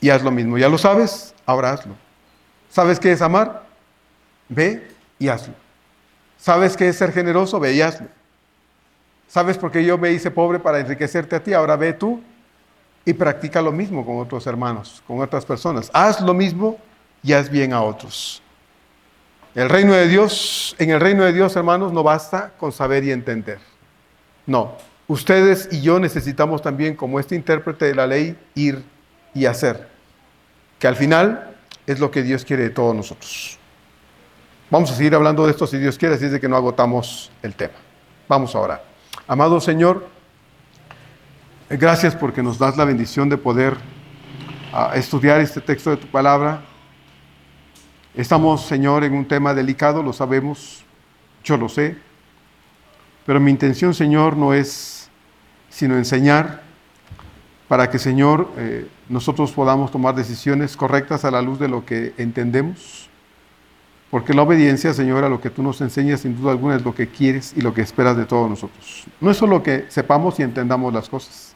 y haz lo mismo. ¿Ya lo sabes? Ahora hazlo. ¿Sabes qué es amar? Ve y hazlo. ¿Sabes qué es ser generoso? Ve y hazlo. ¿Sabes por qué yo me hice pobre para enriquecerte a ti? Ahora ve tú y practica lo mismo con otros hermanos, con otras personas. Haz lo mismo y haz bien a otros. En el reino de Dios, hermanos, no basta con saber y entender. No, ustedes y yo necesitamos también, como este intérprete de la ley, ir y hacer. Que al final es lo que Dios quiere de todos nosotros. Vamos a seguir hablando de esto si Dios quiere, así es de que no agotamos el tema. Vamos a orar. Amado Señor, gracias porque nos das la bendición de poder estudiar este texto de tu palabra. Estamos, Señor, en un tema delicado, lo sabemos, yo lo sé, pero mi intención, Señor, no es sino enseñar para que, Señor, nosotros podamos tomar decisiones correctas a la luz de lo que entendemos, porque la obediencia, Señor, a lo que tú nos enseñas, sin duda alguna, es lo que quieres y lo que esperas de todos nosotros. No es solo que sepamos y entendamos las cosas.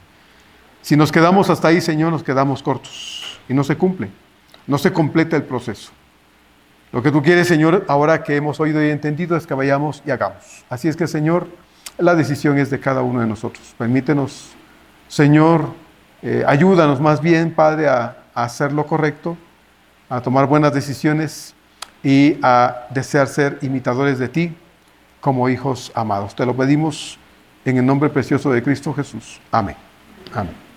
Si nos quedamos hasta ahí, Señor, nos quedamos cortos y no se cumple, no se completa el proceso. Lo que tú quieres, Señor, ahora que hemos oído y entendido, es que vayamos y hagamos. Así es que, Señor, la decisión es de cada uno de nosotros. Permítenos, Señor, ayúdanos más bien, Padre, a hacer lo correcto, a tomar buenas decisiones y a desear ser imitadores de ti como hijos amados. Te lo pedimos en el nombre precioso de Cristo Jesús. Amén. Amén.